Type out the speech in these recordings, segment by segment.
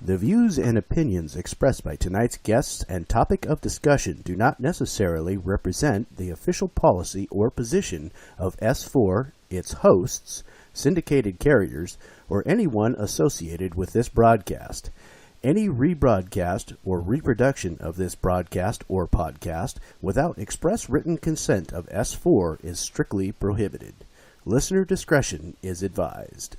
The views and opinions expressed by tonight's guests and topic of discussion do not necessarily represent the official policy or position of S4, its hosts, syndicated carriers, or anyone associated with this broadcast. Any rebroadcast or reproduction of this broadcast or podcast without express written consent of S4 is strictly prohibited. Listener discretion is advised.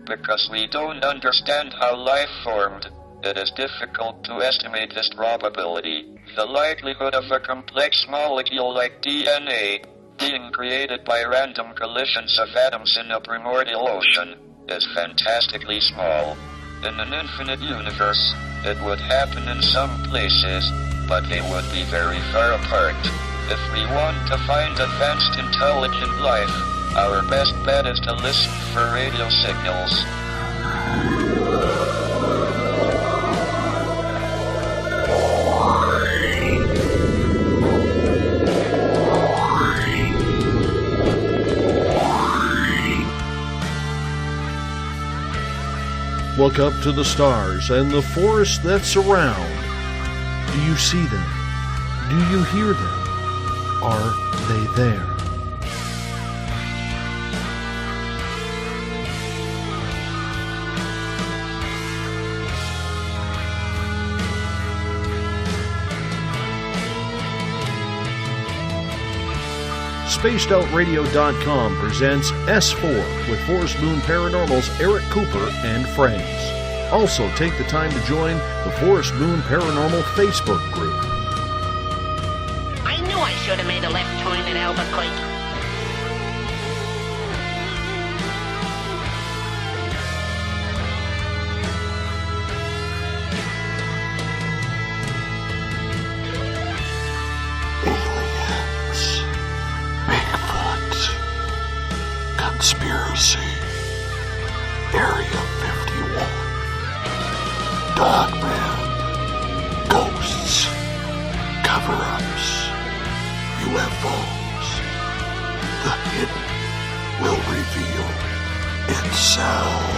Because we don't understand how life formed, it is difficult to estimate this probability. The likelihood of a complex molecule like DNA being created by random collisions of atoms in a primordial ocean is fantastically small. In an infinite universe, it would happen in some places, but they would be very far apart. If we want to find advanced intelligent life, our best bet is to listen for radio signals. Look up to the stars and the forests that surround. Do you see them? Do you hear them? Are they there? SpacedOutRadio.com presents S4 with Forest Moon Paranormal's Eric Cooper and friends. Also, take the time to join the Forest Moon Paranormal Facebook group. I knew I should have made a left turn at Albuquerque. Conspiracy, Area 51, Dogman, Ghosts, Cover-Ups, UFOs. The hidden will reveal itself.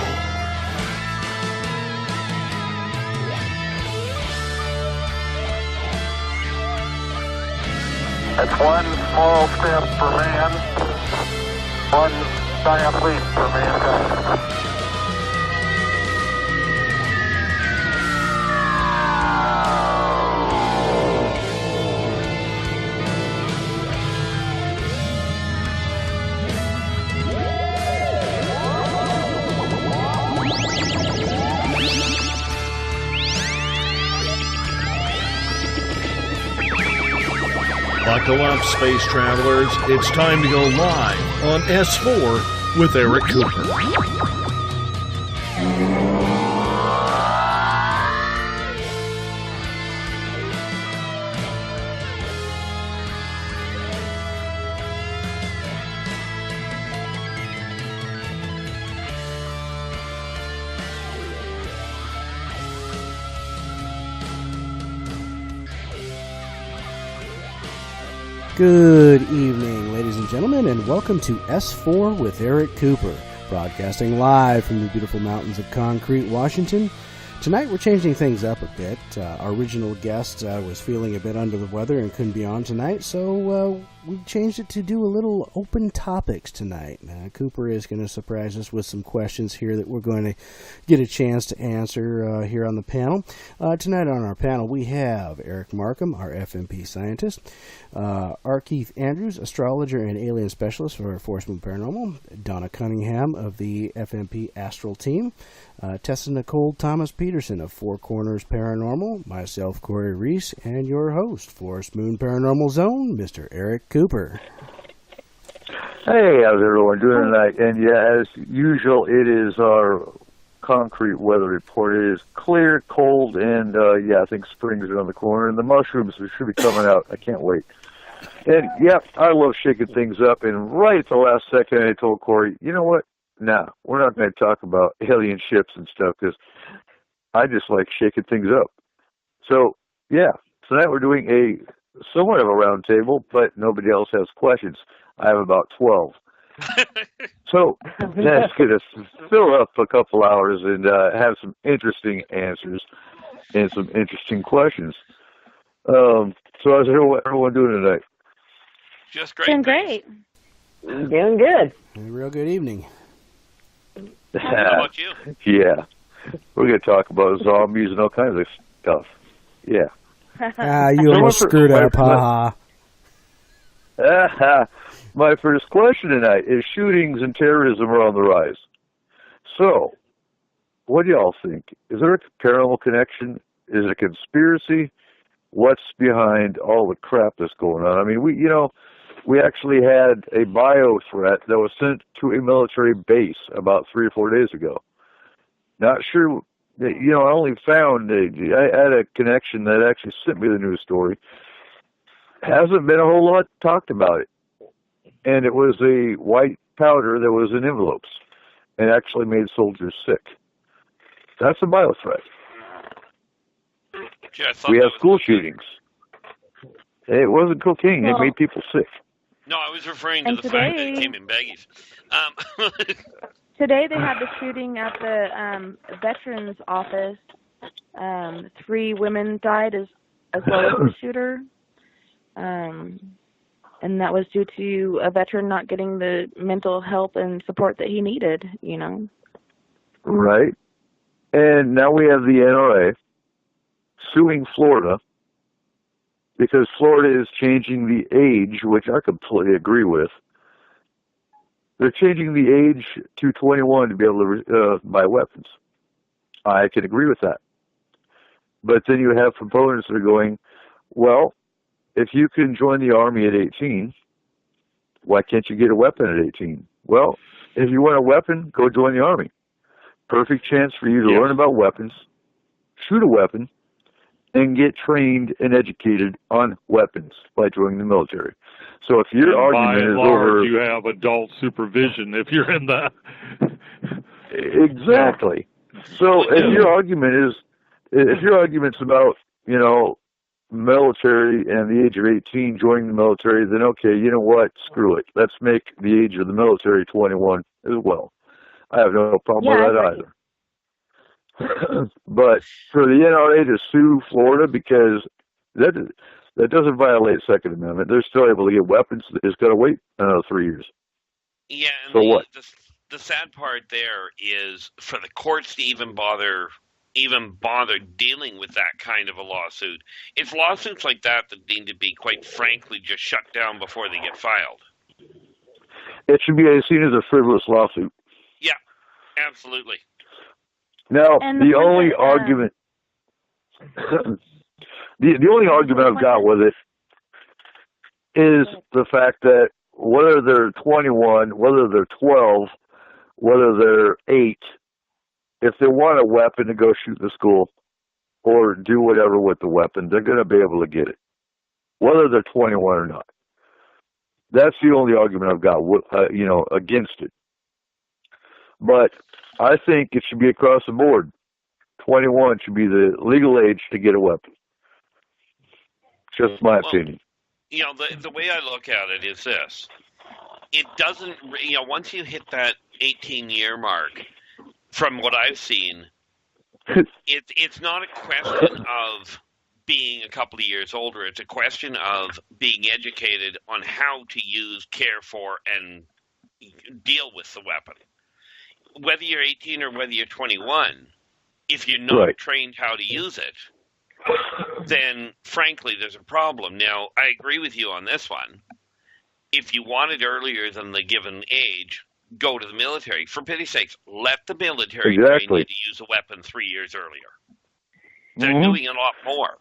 That's one small step for man, one giant leap for mankind. Buckle up, space travelers. It's time to go live on S4 with Eric Cooper. Good evening, ladies and gentlemen, and welcome to S4 with Eric Cooper, broadcasting live from the beautiful mountains of Concrete, Washington. Tonight we're changing things up a bit. Our original guest was feeling a bit under the weather and couldn't be on tonight, so we changed it to do a little open topics tonight. Cooper is going to surprise us with some questions here that we're going to get a chance to answer here on the panel. Tonight on our panel we have Eric Markham, our FMP scientist, R. Keith Andrews, astrologer and alien specialist for Forest Moon Paranormal, Donna Cunningham of the FMP Astral Team, Tessa Nicole Thomas Peterson of Four Corners Paranormal, myself, Corey Reese, and your host, Forest Moon Paranormal Zone, Mr. Eric Cooper. Hey, how's everyone doing tonight? And yeah, as usual, it is our concrete weather report. It is clear, cold, and I think spring's around the corner, and the mushrooms should be coming out. I can't wait. And yeah, I love shaking things up, and right at the last second I told Corey, you know what? No, we're not going to talk about alien ships and stuff, because I just like shaking things up. So, yeah, tonight we're doing a somewhat of a round table, but nobody else has questions. I have about 12. So that's going to fill up a couple hours and have some interesting answers and some interesting questions. So how's everyone doing tonight? Just great. Doing great. Doing good. A real good evening. How about you? Yeah. We're going to talk about zombies and all kinds of stuff. Yeah. You almost screwed up, haha. My first question tonight is shootings and terrorism are on the rise. So, what do y'all think? Is there a paranormal connection? Is it a conspiracy? What's behind all the crap that's going on? I mean, we actually had a bio threat that was sent to a military base about 3 or 4 days ago. Not sure, I only found, I had a connection that actually sent me the news story. Hasn't been a whole lot talked about it. And it was a white powder that was in envelopes and actually made soldiers sick. That's a bio threat. We have school shootings. It wasn't cocaine. It made people sick. No, I was referring to the fact that it came in baggies. Today they had the shooting at the veterans office. 3 women died as well as the shooter. And that was due to a veteran not getting the mental help and support that he needed, Right. And now we have the NRA suing Florida because Florida is changing the age, which I completely agree with. They're changing the age to 21 to be able to buy weapons. I can agree with that. But then you have proponents that are going, well, if you can join the Army at 18, why can't you get a weapon at 18? Well, if you want a weapon, go join the Army. Perfect chance for you to learn about weapons, shoot a weapon, and get trained and educated on weapons by joining the military. So if your argument is over... you have adult supervision if you're in that. Exactly. So if your argument's about, military and the age of 18 joining the military, then okay, you know what? Screw it. Let's make the age of the military 21 as well. I have no problem with that either. But for the NRA to sue Florida because that doesn't violate Second Amendment. They're still able to get weapons. They just got to wait another 3 years. Yeah. And so what? The sad part there is for the courts to even bother dealing with that kind of a lawsuit. It's lawsuits like that need to be, quite frankly, just shut down before they get filed. It should be seen as a frivolous lawsuit. Yeah, absolutely. Now, the only argument, the only argument I've got with it is the fact that whether they're 21, whether they're 12, whether they're 8, if they want a weapon to go shoot the school or do whatever with the weapon, they're going to be able to get it, whether they're 21 or not. That's the only argument I've got, against it. But I think it should be across the board. 21 should be the legal age to get a weapon. Just my opinion. The way I look at it is this. It doesn't, once you hit that 18-year mark, from what I've seen, it's not a question of being a couple of years older. It's a question of being educated on how to use, care for, and deal with the weapon. Whether you're 18 or whether you're 21, if you're not trained how to use it, then frankly there's a problem. Now, I agree with you on this one. If you want it earlier than the given age, go to the military. For pity's sakes, let the military train you to use a weapon 3 years earlier. They're doing a lot more.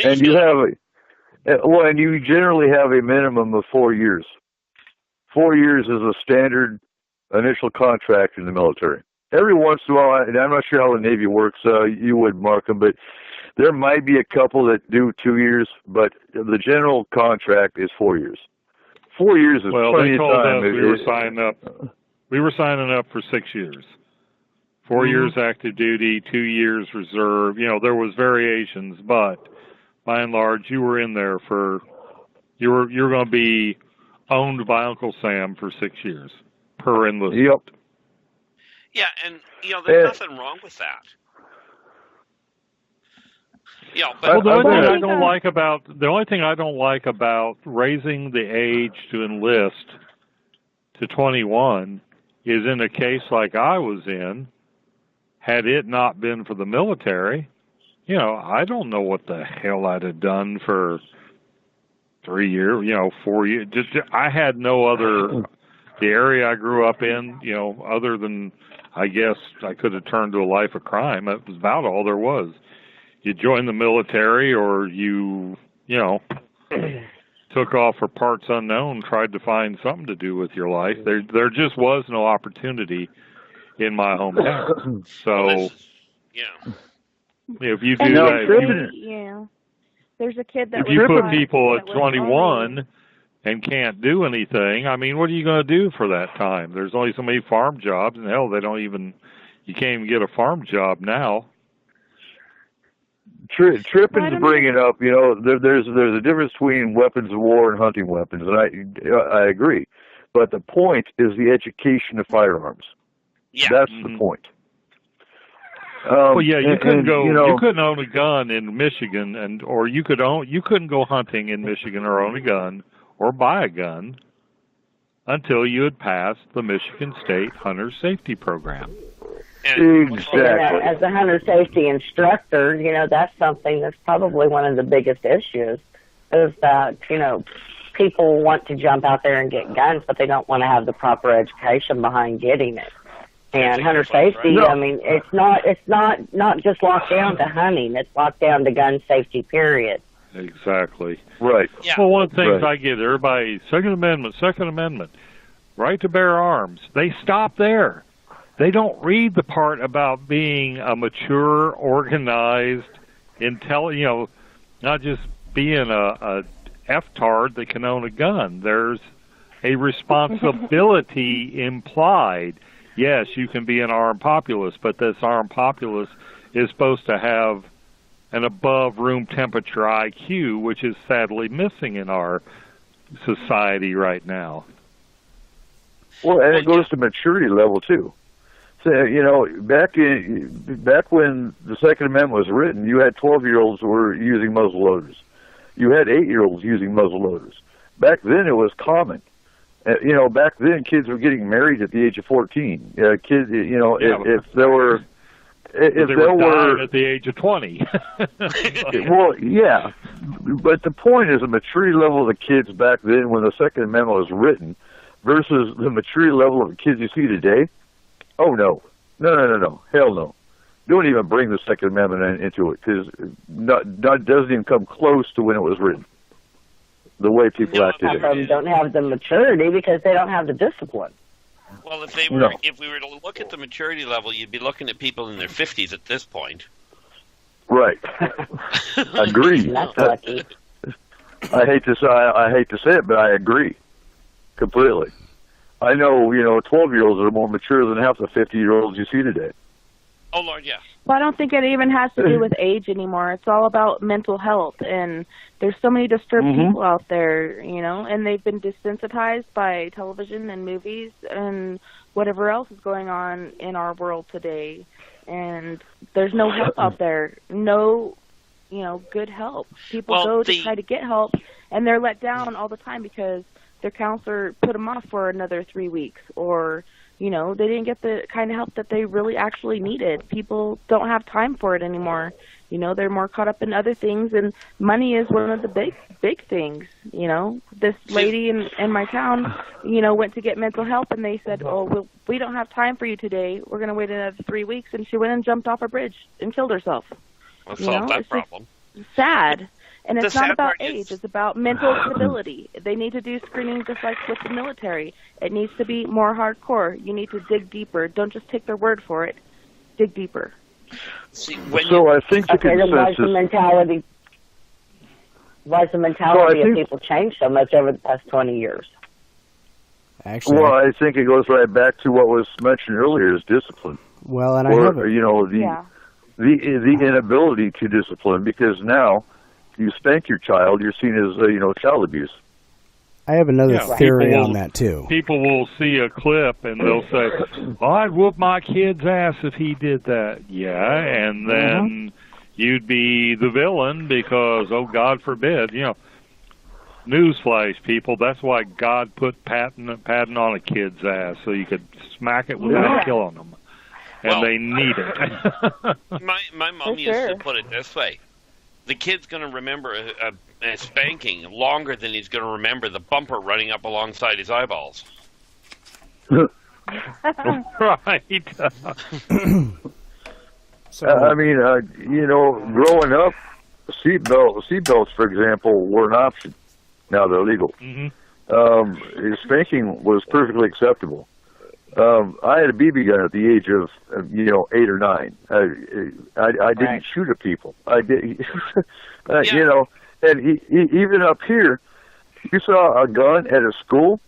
And you have and you generally have a minimum of 4 years. 4 years is a standard initial contract in the military. Every once in a while, and I'm not sure how the Navy works, you would, Markham, but there might be a couple that do 2 years, but the general contract is 4 years. 4 years is plenty of time. We were signing up for 6 years. 4 years active duty, 2 years reserve. There was variations, but by and large, you were in there for, you were going to be owned by Uncle Sam for 6 years per enlisted. Yep. Yeah, and there's nothing wrong with that. Yeah, but well, the only thing I don't like about raising the age to enlist to 21 is in a case like I was in. Had it not been for the military, I don't know what the hell I'd have done for 3 years, 4 years. I had no other. The area I grew up in, other than I guess I could have turned to a life of crime. That was about all there was. You joined the military, or you took off for parts unknown, tried to find something to do with your life. There just was no opportunity in my hometown. So, if you do that, there's a kid that if you put people at 21 and can't do anything, I mean, what are you going to do for that time? There's only so many farm jobs, and hell, you can't even get a farm job now. Trippin's bringing up, there's a difference between weapons of war and hunting weapons, and I agree. But the point is the education of firearms. Yeah. That's the point. You couldn't you couldn't own a gun in Michigan, or you couldn't go hunting in Michigan or own a gun or buy a gun until you had passed the Michigan State Hunter Safety Program. Exactly. As a hunter safety instructor, that's something that's probably one of the biggest issues is that, people want to jump out there and get guns, but they don't want to have the proper education behind getting it. And hunter safety, I mean, it's not just locked down to hunting, it's locked down to gun safety, period. Exactly. Right. Yeah. Well, one of the things I get, everybody, Second Amendment, right to bear arms. They stop there. They don't read the part about being a mature, organized, not just being a F-tard that can own a gun. There's a responsibility implied. Yes, you can be an armed populace, but this armed populace is supposed to have an above room temperature IQ, which is sadly missing in our society right now. Well, and it goes to maturity level too. So, back when the Second Amendment was written, you had 12-year-olds who were using muzzle loaders. You had 8-year-olds using muzzle loaders. Back then, it was common. Back then, kids were getting married at the age of 14. Kids, if there were, dying at the age of 20. Well, yeah, but the point is the maturity level of the kids back then when the Second Amendment was written versus the maturity level of the kids you see today. Oh, no. Hell no. Don't even bring the Second Amendment into it, because it doesn't even come close to when it was written, the way people act today. Some don't have the maturity because they don't have the discipline. Well, if we were to look at the maturity level, you'd be looking at people in their 50s at this point. Right. Agree. That's lucky. I hate to say it, but I agree completely. I know, 12-year-olds are more mature than half the 50-year-olds you see today. Oh, Lord, yes. Well, I don't think it even has to do with age anymore. It's all about mental health, and there's so many disturbed people out there, and they've been desensitized by television and movies and whatever else is going on in our world today. And there's no help out there, no, good help. People go to try to get help, and they're let down all the time because their counselor put them off for another 3 weeks, or they didn't get the kind of help that they really actually needed. People don't have time for it anymore. They're more caught up in other things, and money is one of the big things. This lady in my town, went to get mental help, and they said, "Oh, we don't have time for you today. We're going to wait another 3 weeks." And she went and jumped off a bridge and killed herself. Well, solve that problem. Sad. And it's not about age. It's about mental stability. They need to do screening just like with the military. It needs to be more hardcore. You need to dig deeper. Don't just take their word for it. Dig deeper. I think the consensus... Why has the mentality of people changed so much over the past 20 years? Actually, well, I think it goes right back to what was mentioned earlier, is discipline. Well, and the inability to discipline, because now you spank your child, you're seen as child abuse. I have another Yeah, theory people on will- that too. People will see a clip and they'll say, "Oh, I'd whoop my kid's ass if he did that." Yeah, and then you'd be the villain because, oh, God forbid, Newsflash, people. That's why God put padding on a kid's ass so you could smack it without killing them, and Well, they need it. My mom used to put it this way: the kid's going to remember a spanking longer than he's going to remember the bumper running up alongside his eyeballs. Right. So, I mean, growing up, seatbelts, for example, were an option. Now they're legal. Spanking was perfectly acceptable. I had a BB gun at the age of 8 or 9. I didn't shoot at people. I did, and even up here, you saw a gun at a school.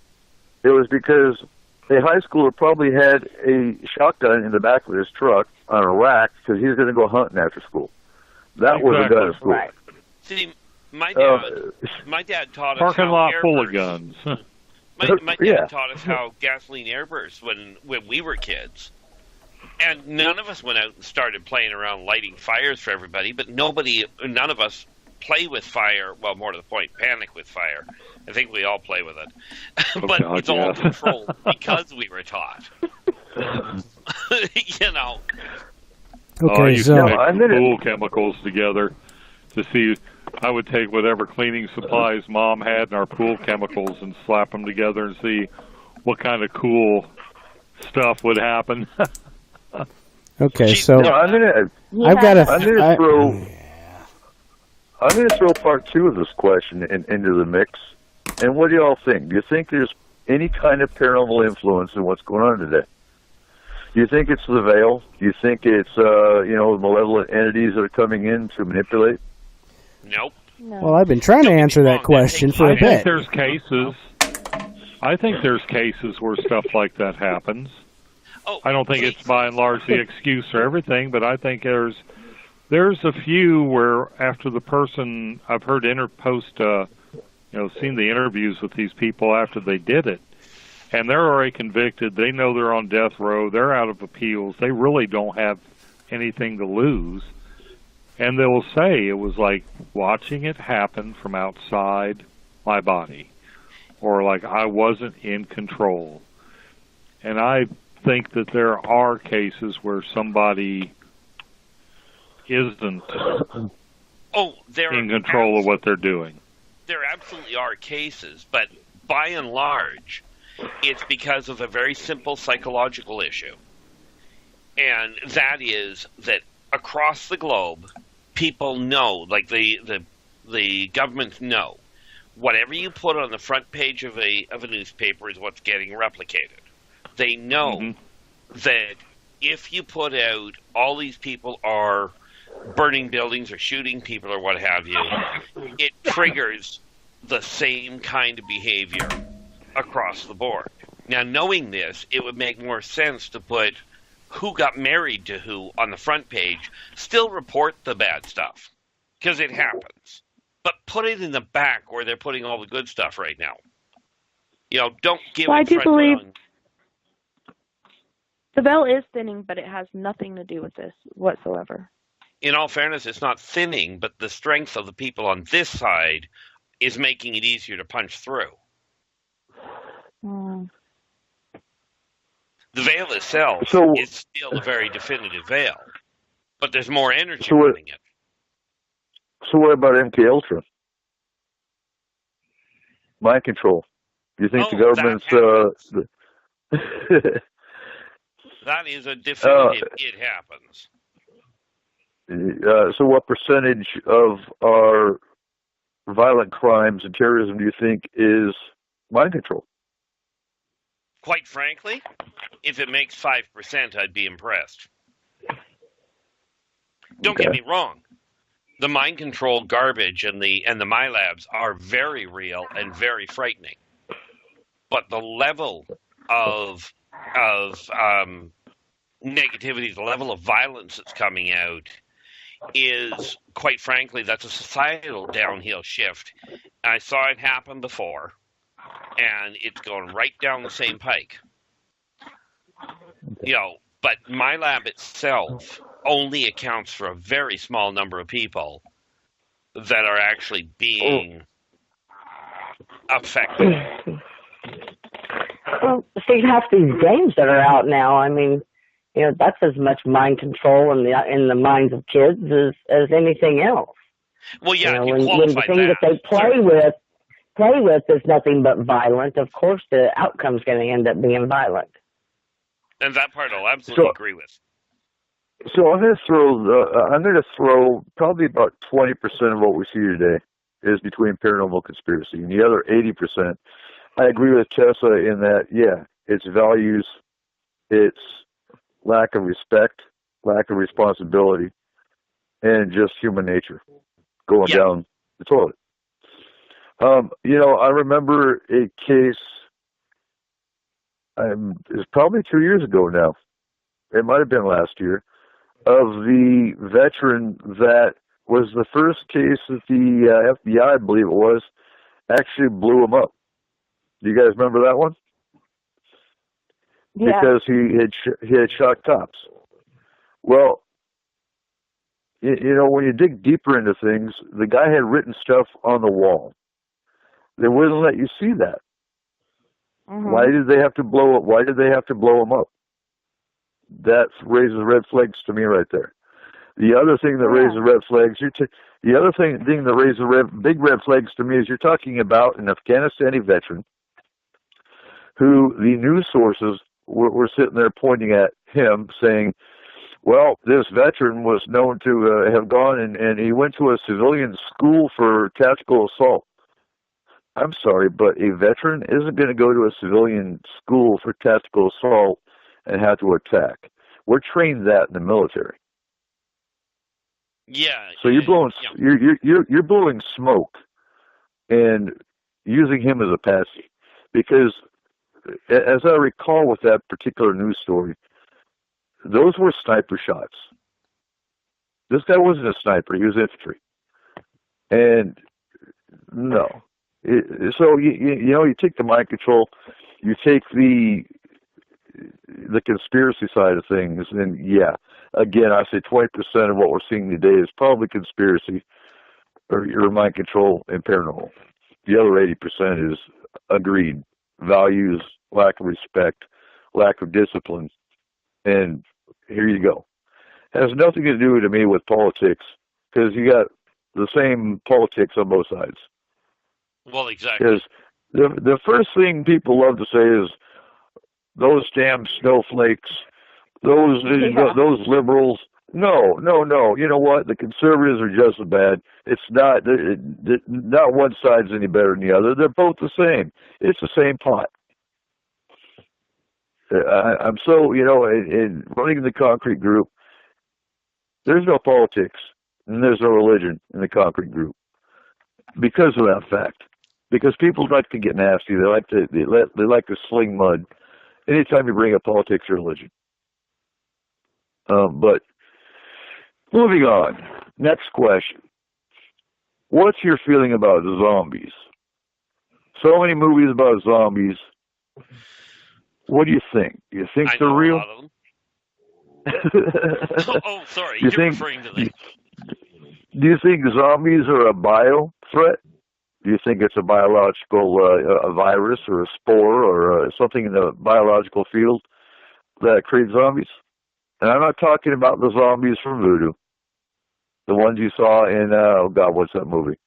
It was because a high schooler probably had a shotgun in the back of his truck on a rack because he's going to go hunting after school. That was a gun at school. Right. See, my dad taught us Parking how lot air full of bursts- guns. My dad taught us how gasoline air bursts when we were kids. And none of us went out and started playing around lighting fires for everybody, but none of us play with fire. Well, more to the point, panic with fire. I think we all play with it. But God, it's all yeah. controlled because we were taught. okay, you so can mix pool chemicals together to see. I would take whatever cleaning supplies Mom had in our pool chemicals and slap them together and see what kind of cool stuff would happen. okay, so I'm gonna throw part 2 of this question into the mix. And what do y'all think? Do you think there's any kind of paranormal influence in what's going on today? Do you think it's the veil? Do you think it's malevolent entities that are coming in to manipulate? Nope. well, I've been trying to answer that question for a I think bit. there's cases. I think there's cases where stuff like that happens. Oh, I don't think it's by and large the excuse for everything, but I think there's a few where after the person I've heard seen the interviews with these people after they did it, and they're already convicted. They know they're on death row. They're out of appeals. They really don't have anything to lose. And they will say it was like watching it happen from outside my body, or like I wasn't in control. And I think that there are cases where somebody isn't in control of what they're doing. There absolutely are cases, but by and large, it's because of a very simple psychological issue. And that is that across the globe, people know, like the governments know, whatever you put on the front page of a newspaper is what's getting replicated. They know that if you put out all these people are burning buildings or shooting people or what have you, it triggers the same kind of behavior across the board. Now, knowing this, it would make more sense to put who got married to who on the front page, still report the bad stuff, because it happens. But put it in the back where they're putting all the good stuff right now. Don't give Well, it I do front believe on. the veil is thinning, but it has nothing to do with this whatsoever. In all fairness, it's not thinning, but the strength of the people on this side is making it easier to punch through. The veil itself is still a very definitive veil, but there's more energy running it. So what about MK Ultra? Mind control. Do you think the government's That is a definitive it happens. So what percentage of our violent crimes and terrorism do you think is mind control? Quite frankly, if it makes 5%, I'd be impressed. Don't get me wrong. The mind control garbage and the MyLabs are very real and very frightening. But the level of negativity, the level of violence that's coming out is, quite frankly, that's a societal downhill shift. I saw it happen before. and it's going right down the same pike. But my lab itself only accounts for a very small number of people that are actually being affected. Well, see, half these games that are out now, I mean, that's as much mind control in the minds of kids as anything else. Well, yeah, when the thing that they play with is nothing but violent, of course the outcome's going to end up being violent. And that part I'll absolutely agree with. So I'm going to throw probably about 20% of what we see today is between paranormal conspiracy, and the other 80%. I agree with Tessa in that, it's values, it's lack of respect, lack of responsibility, and just human nature going down the toilet. I remember a case, it's probably 2 years ago now, it might have been last year, of the veteran that was the first case that the FBI, I believe it was, actually blew him up. Do you guys remember that one? Yeah. Because he had shot cops. Well, when you dig deeper into things, the guy had written stuff on the wall. They wouldn't let you see that. Mm-hmm. Why did they have to blow up? Why did they have to blow him up? That raises red flags to me right there. The other thing that raises red flags, the other thing that raises big red flags to me is you're talking about an Afghanistani veteran who the news sources were sitting there pointing at him saying, well, this veteran was known to have gone and he went to a civilian school for tactical assault. I'm sorry, but a veteran isn't going to go to a civilian school for tactical assault and have to attack. We're trained that in the military. Yeah. So you're blowing smoke and using him as a patsy, because as I recall with that particular news story, those were sniper shots. This guy wasn't a sniper; he was infantry. And no, so you take the mind control, you take the conspiracy side of things, and again, I say 20% of what we're seeing today is probably conspiracy or mind control and paranormal. The other 80% is agreed values, lack of respect, lack of discipline, and here you go. It has nothing to do to me with politics, because you got the same politics on both sides. Well, exactly. Because the first thing people love to say is, those damn snowflakes, those liberals. No. You know what? The conservatives are just as bad. It's not one side's any better than the other. They're both the same. It's the same pot. I'm so, in running the concrete group, there's no politics and there's no religion in the concrete group because of that fact. Because people like to get nasty. They like to sling mud anytime you bring up politics or religion. But moving on, next question. What's your feeling about zombies? So many movies about zombies. What do you think? Do you think they're real? A lot of them. Oh, sorry. You're referring to them. Do you think zombies are a bio threat? Do you think it's a biological a virus or a spore or something in the biological field that creates zombies? And I'm not talking about the zombies from Voodoo, the ones you saw in what's that movie?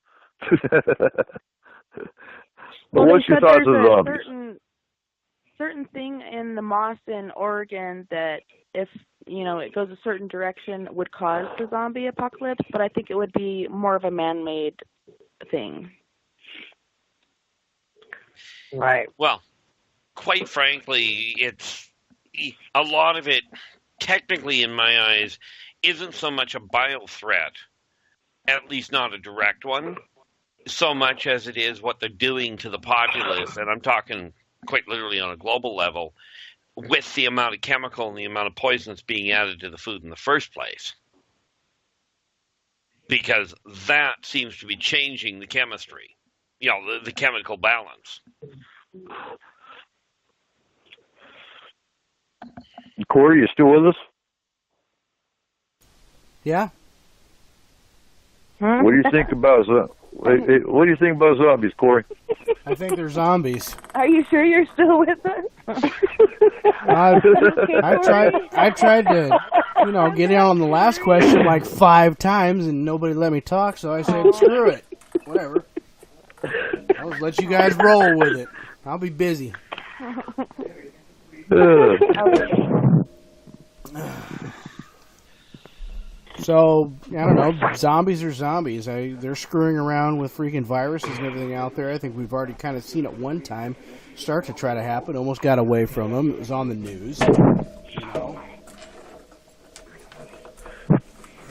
But what's your thoughts on zombies? Certain thing in the moss in Oregon that if it goes a certain direction would cause the zombie apocalypse, but I think it would be more of a man-made thing. Right. Well, quite frankly, it's a lot of it, technically in my eyes, isn't so much a bio threat, at least not a direct one, so much as it is what they're doing to the populace, and I'm talking quite literally on a global level, with the amount of chemical and the amount of poison that's being added to the food in the first place. Because that seems to be changing the chemistry, the chemical balance. Corey, you still with us? Yeah. What do you think about what do you think about zombies, Corey? I think they're zombies. Are you sure you're still with us? I tried to, get in on the last question like 5 times, and nobody let me talk, so I said, screw it. Whatever. I'll just let you guys roll with it. I'll be busy. So, I don't know, zombies are zombies. They're screwing around with freaking viruses and everything out there. I think we've already kind of seen it one time start to try to happen. Almost got away from them. It was on the news,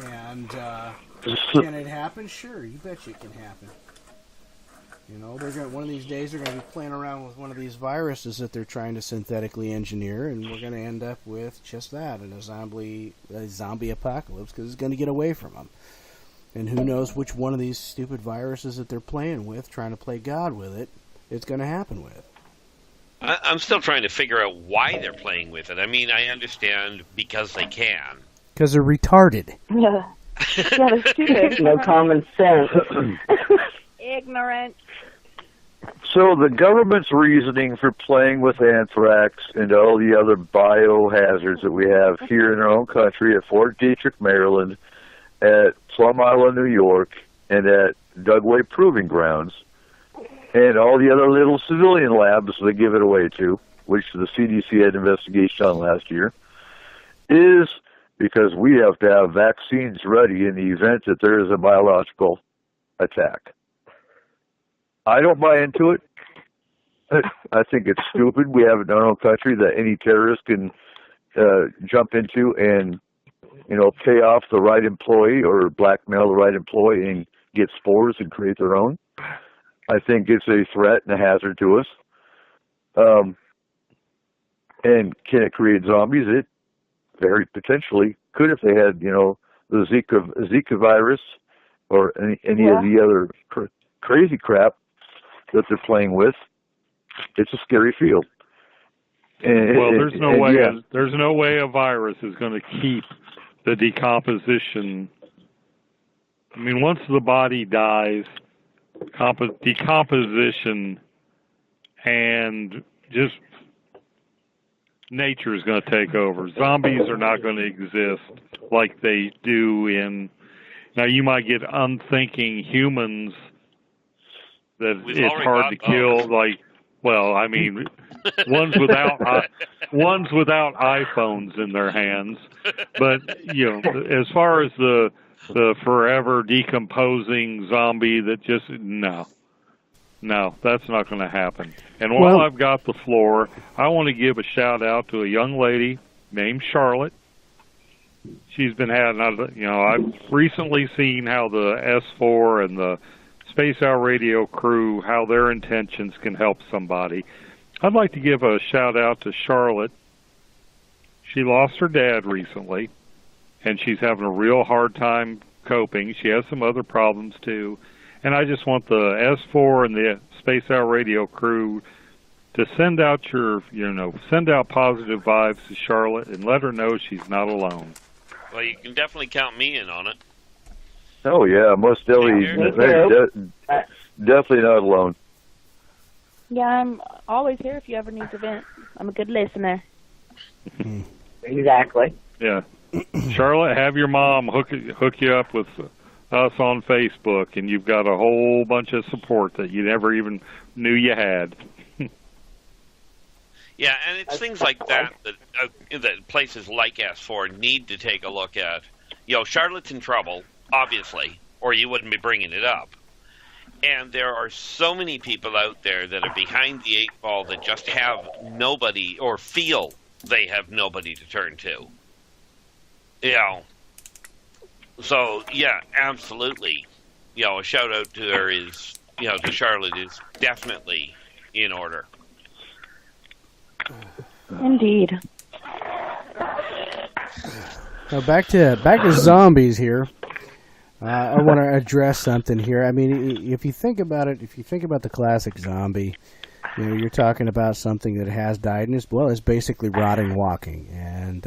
And, can it happen? Sure, you bet you it can happen. One of these days they're going to be playing around with one of these viruses that they're trying to synthetically engineer, and we're going to end up with just that, a zombie apocalypse, because it's going to get away from them. And who knows which one of these stupid viruses that they're playing with, trying to play God with it, it's going to happen with. I'm still trying to figure out why they're playing with it. I mean, I understand because they can. Because they're retarded. Yeah, they're stupid. No common sense. Ignorant. So the government's reasoning for playing with anthrax and all the other biohazards that we have here in our own country at Fort Detrick, Maryland, at Plum Island, New York, and at Dugway Proving Grounds, and all the other little civilian labs they give it away to, which the CDC had an investigation on last year, is because we have to have vaccines ready in the event that there is a biological attack. I don't buy into it. I think it's stupid. We have it in our own country that any terrorist can jump into and, pay off the right employee or blackmail the right employee and get spores and create their own. I think it's a threat and a hazard to us. And can it create zombies? It very potentially could if they had, the Zika virus or any of the other crazy crap that they're playing with. It's a scary field. There's no way a virus is going to keep the decomposition. I mean, once the body dies, decomposition and just nature is going to take over. Zombies are not going to exist like they do in. Now, you might get unthinking humans that it's hard to kill. Ones without iPhones in their hands. But as far as the forever decomposing zombie that just no, that's not going to happen. And while I've got the floor, I want to give a shout out to a young lady named Charlotte. She's been having, I've recently seen how the S4 and the Space Out Radio crew, how their intentions can help somebody. I'd like to give a shout out to Charlotte. She lost her dad recently, and she's having a real hard time coping. She has some other problems too. And I just want the S4 and the Space Out Radio crew to send out send out positive vibes to Charlotte and let her know she's not alone. Well, you can definitely count me in on it. Oh yeah, most definitely, definitely not alone. Yeah, I'm always here if you ever need to vent. I'm a good listener. Exactly. Yeah. Charlotte, have your mom hook you up with us on Facebook, and you've got a whole bunch of support that you never even knew you had. Yeah, and it's things like that that places like S4 need to take a look at. Charlotte's in trouble, obviously, or you wouldn't be bringing it up. And there are so many people out there that are behind the 8 ball that just have nobody or feel they have nobody to turn to. So, yeah, absolutely. A shout out to her is, to Charlotte is definitely in order. Indeed. Now back to zombies here. I want to address something here. I mean, if you think about it, if you think about the classic zombie, You're talking about something that has died in his blood. It's basically rotting walking. And,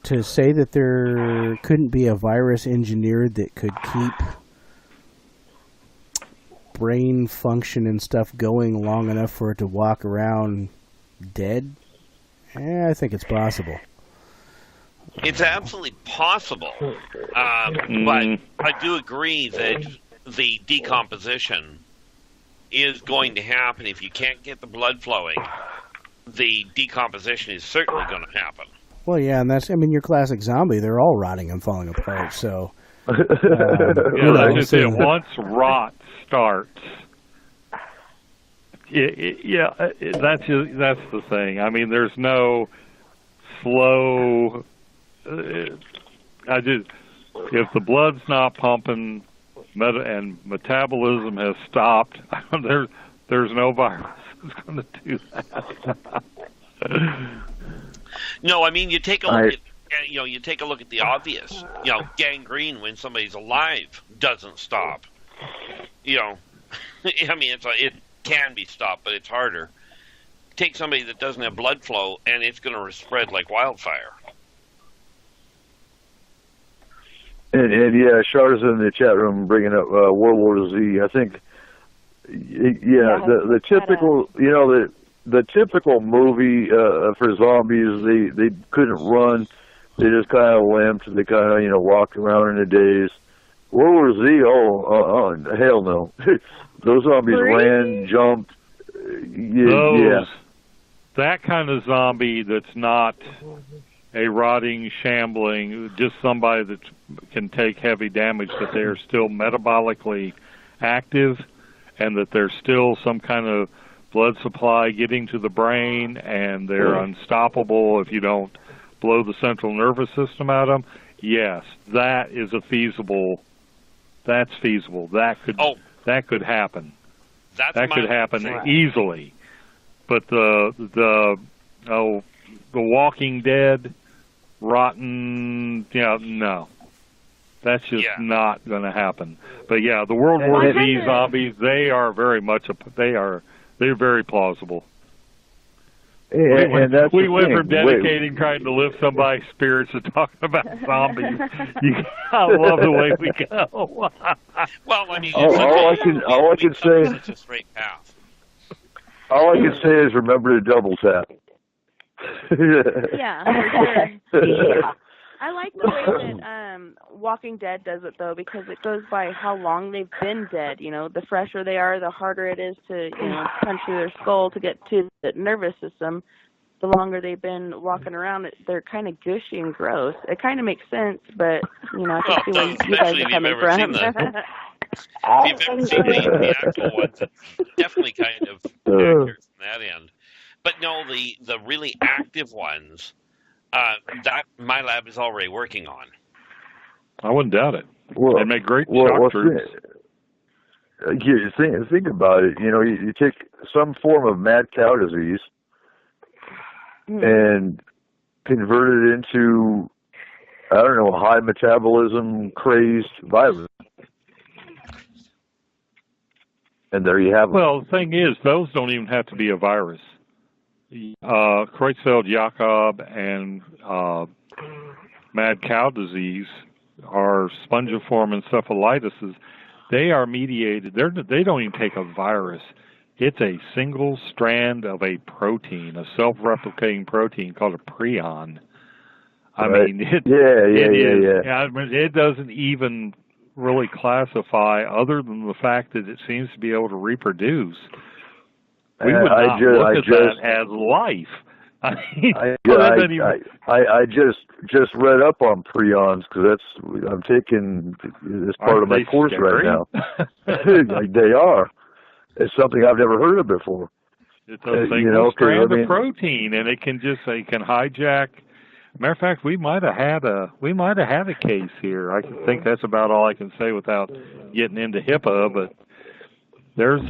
to say that there couldn't be a virus engineered that could keep brain function and stuff going long enough for it to walk around dead, I think it's possible. It's absolutely possible. But I do agree that the decomposition is going to happen. If you can't get the blood flowing, the decomposition is certainly going to happen. Well, yeah, and your classic zombie, they're all rotting and falling apart, so... Once rot starts, that's the thing. I mean, there's no slow... if the blood's not pumping and metabolism has stopped, there's no virus that's going to do that. No, I mean, you take a look at you take a look at the obvious. Gangrene when somebody's alive doesn't stop. I mean, it can be stopped, but it's harder. Take somebody that doesn't have blood flow, and it's going to spread like wildfire. And Char's in the chat room bringing up World War Z. I think, the typical, the typical movie for zombies, they couldn't run. They just kind of limped. They kind of, walked around in a daze. World War Z, hell no. Those zombies ran, jumped. That kind of zombie that's not a rotting, shambling, just somebody that can take heavy damage, that they are still metabolically active and that there's still some kind of blood supply getting to the brain and they're unstoppable if you don't blow the central nervous system out of them. Yes, that is feasible. That could happen. That could happen easily. But the Walking Dead, rotten, no. That's just not going to happen. But the World War Z zombies, they are very much they're very plausible. We went from dedicating trying to lift somebody's spirits to talking about zombies. I love the way we go. Well, I mean, all I can say is such a straight path. All I can say is remember to double tap. Yeah, for sure. I like the way that Walking Dead does it, though, because it goes by how long they've been dead. The fresher they are, the harder it is to, punch through their skull to get to the nervous system. The longer they've been walking around, they're kind of gushy and gross. It kind of makes sense, but, I can see where you guys are coming from. If you've ever seen the actual ones, it's definitely kind of accurate from that end. But no, the really active ones, that my lab is already working on. I wouldn't doubt it. They make great shock troops. Think about it. You take some form of mad cow disease and convert it into, I don't know, high metabolism crazed virus. And there you have it. Well, the thing is, those don't even have to be a virus. Creutzfeldt-Jakob and mad cow disease are spongiform encephalitis. They are mediated. They don't even take a virus. It's a single strand of a protein, a self-replicating protein called a prion. I mean, it doesn't even really classify, other than the fact that it seems to be able to reproduce. We would not look at that as life. I just read up on prions because I'm taking as part of my course right now. They are. It's something I've never heard of before. It's a single strand of protein, and it can hijack. Matter of fact, we might have had a case here. I think that's about all I can say without getting into HIPAA. But there's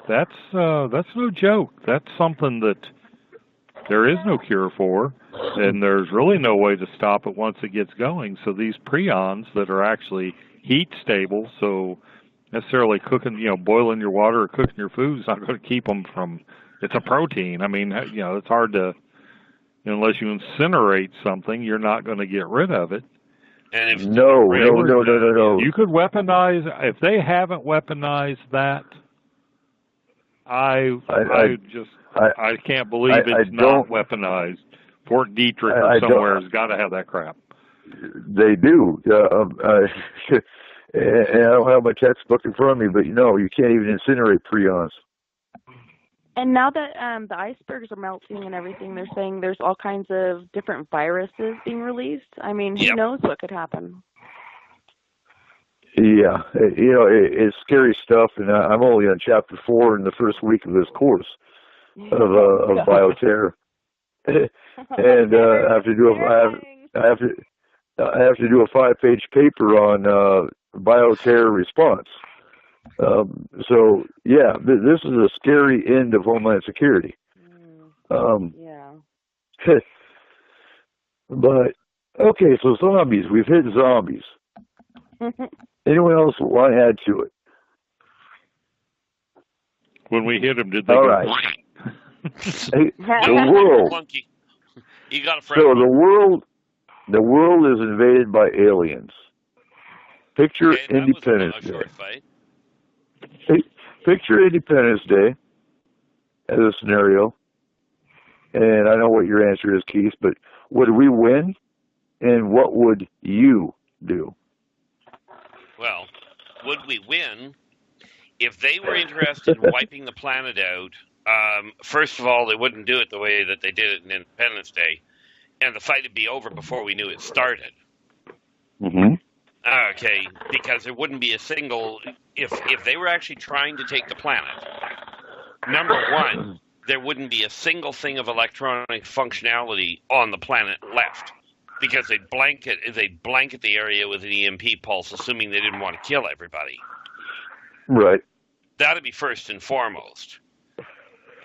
that's no joke. That's something that there is no cure for, and there's really no way to stop it once it gets going. So these prions that are actually heat stable, so necessarily cooking, boiling your water or cooking your food is not going to keep them from. It's a protein. I mean, it's hard to, unless you incinerate something, you're not going to get rid of it. And if No. You could weaponize. If they haven't weaponized that, I can't believe it's not weaponized. Fort Detrick or somewhere has got to have that crap. They do. And I don't have my textbook in front of me, but you can't even incinerate prions. And now that the icebergs are melting and everything, they're saying there's all kinds of different viruses being released. I mean, who knows what could happen? Yeah, it's scary stuff, and I'm only on chapter 4 in the first week of this course of bioterror, and I have to do a 5-page paper on bioterror response. So yeah, this is a scary end of Homeland Security. But okay, so zombies. We've hit zombies. Anyone else want to add to it? When we hit them, did they? All right. The world. You got a friend. So the world is invaded by aliens. Picture Independence Day. Picture Independence Day as a scenario. And I know what your answer is, Keith, but would we win? And what would you do? Well, would we win? If they were interested in wiping the planet out, first of all, they wouldn't do it the way that they did it in Independence Day, and the fight would be over before we knew it started. Mm-hmm. Okay, because there wouldn't be a single... If they were actually trying to take the planet, number one, there wouldn't be a single thing of electronic functionality on the planet left, because they'd blanket the area with an EMP pulse, assuming they didn't want to kill everybody. Right. That'd be first and foremost.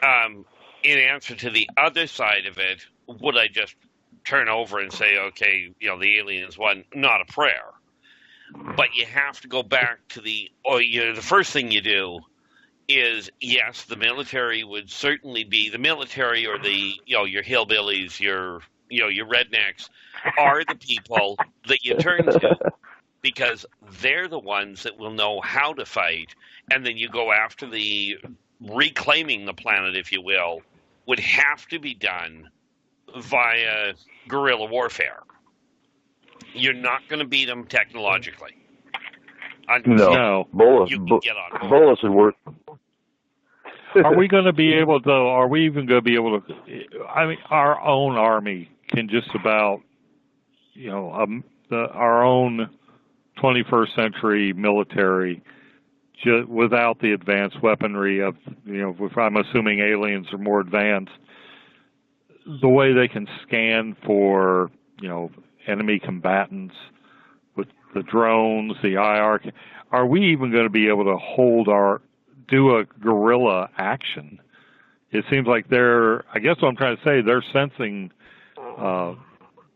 In answer to the other side of it, would I just turn over and say, okay, the aliens won? Not a prayer. But you have to go back to the first thing you do is, yes, the military would certainly be the military, or the your hillbillies, your rednecks are the people that you turn to, because they're the ones that will know how to fight, and then you go after the reclaiming the planet, if you will, would have to be done via guerrilla warfare. You're not going to beat them technologically. No. Bullets would work. Are we going to be able to, are we even going to be able to, I mean, our own army can just about, our own 21st century military, without the advanced weaponry of, if I'm assuming aliens are more advanced, the way they can scan for, enemy combatants with the drones, the IR, are we even going to be able to do a guerrilla action? It seems like I guess what I'm trying to say, their sensing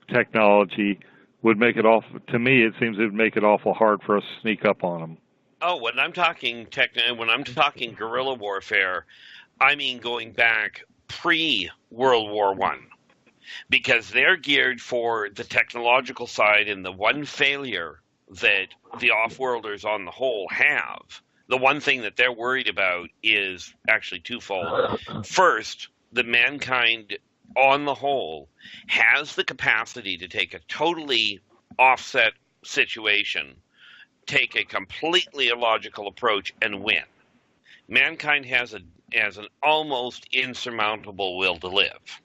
technology would make it to me, it seems it would make it awful hard for us to sneak up on them. Oh, when I'm talking guerrilla warfare, I mean going back pre-World War I. Because they're geared for the technological side, and the one failure that the off-worlders on the whole have, the one thing that they're worried about is actually twofold. First, that mankind on the whole has the capacity to take a totally offset situation, take a completely illogical approach, and win. Mankind has an almost insurmountable will to live.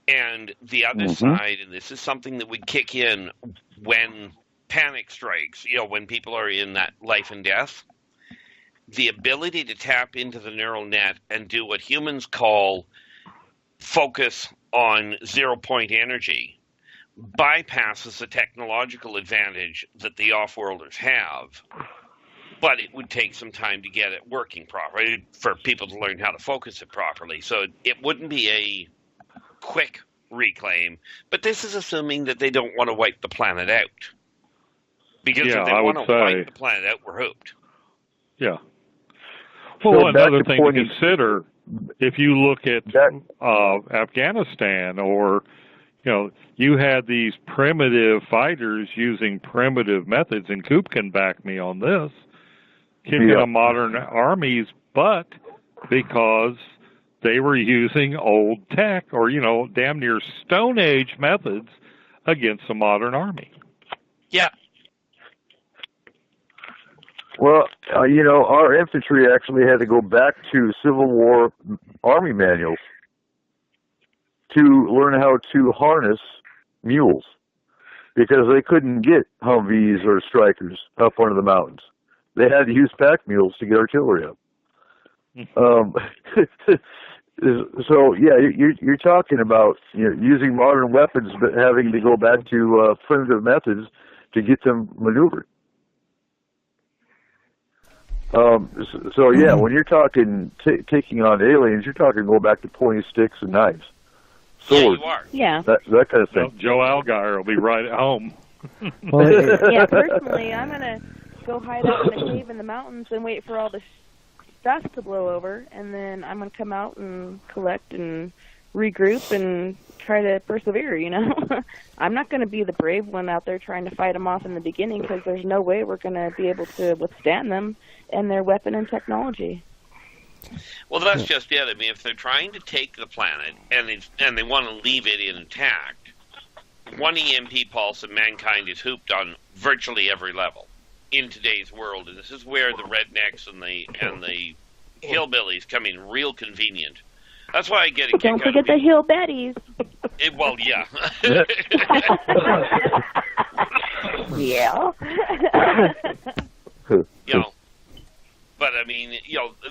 And the other side, and this is something that would kick in when panic strikes, when people are in that life and death, the ability to tap into the neural net and do what humans call focus on zero-point energy bypasses the technological advantage that the off-worlders have. But it would take some time to get it working properly, for people to learn how to focus it properly. So it wouldn't be a quick reclaim, but this is assuming that they don't want to wipe the planet out. Because if they want to wipe the planet out, we're hooped. Yeah. Well, So back another to thing to pointing- consider, if you look at Afghanistan, or you had these primitive fighters using primitive methods, and Coop can back me on this, kicking Yeah. a modern armies, but because they were using old tech or, damn near Stone Age methods against a modern army. Yeah. Well, our infantry actually had to go back to Civil War Army manuals to learn how to harness mules because they couldn't get Humvees or Strikers up onto the mountains. They had to use pack mules to get artillery up. So yeah, you're talking about using modern weapons, but having to go back to primitive methods to get them maneuvered. So yeah, when you're talking taking on aliens, you're talking going back to pointy sticks and knives, swords, Yeah. that kind of thing. Joe Algeier will be right at home. Yeah, personally, I'm gonna go hide out in a cave in the mountains and wait for all the dust to blow over, and then I'm gonna come out and collect and regroup and try to persevere. I'm not gonna be the brave one out there trying to fight them off in the beginning, because there's no way we're gonna be able to withstand them and their weapon and technology. Well, that's just it. I mean, if they're trying to take the planet and they want to leave it intact, one EMP pulse and mankind is hooped on virtually every level in today's world, and this is where the rednecks and the hillbillies come in real convenient. That's why I get a kick Don't forget the hill betties. Well, yeah. Yeah. But I mean,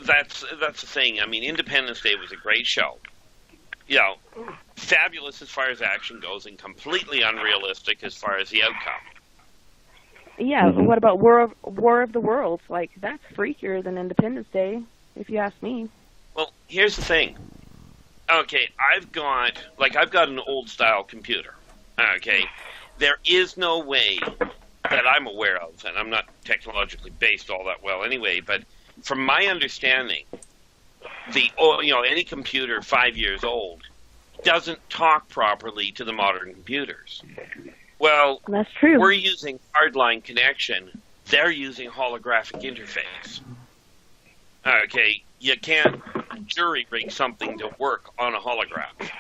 that's the thing. I mean, Independence Day was a great show. Fabulous as far as action goes, and completely unrealistic as far as the outcome. Yeah. What about War of the Worlds? Like, that's freakier than Independence Day, if you ask me. Well, here's the thing. Okay, I've got an old style computer. Okay, there is no way that I'm aware of, and I'm not technologically based all that well anyway, but from my understanding, any computer 5 years old doesn't talk properly to the modern computers. Well, that's true. We're using hardline connection. They're using holographic interface. Okay, you can't jury rig something to work on a holograph.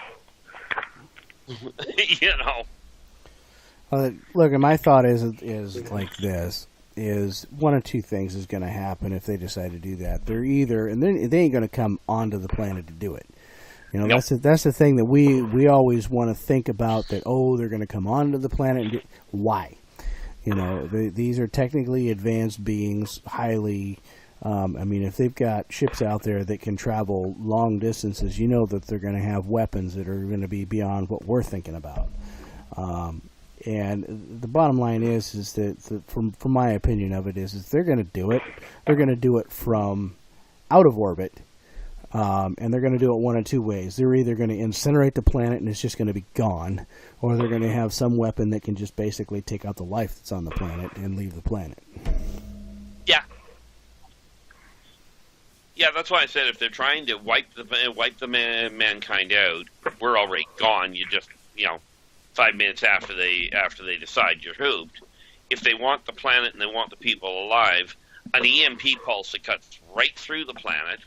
Look, and my thought is like this: is one of two things is going to happen if they decide to do that. They're either, and they ain't going to come onto the planet to do it. That's the thing that we always want to think about. That they're going to come onto the planet. And why? These are technically advanced beings, highly. If they've got ships out there that can travel long distances, that they're going to have weapons that are going to be beyond what we're thinking about. And the bottom line is that from my opinion of it is they're going to do it. They're going to do it from out of orbit, and they're going to do it one of two ways. They're either going to incinerate the planet and it's just going to be gone, or they're going to have some weapon that can just basically take out the life that's on the planet and leave the planet. Yeah, that's why I said if they're trying to wipe the mankind out, we're already gone. You just 5 minutes after they decide you're hooped. If they want the planet and they want the people alive, an EMP pulse that cuts right through the planet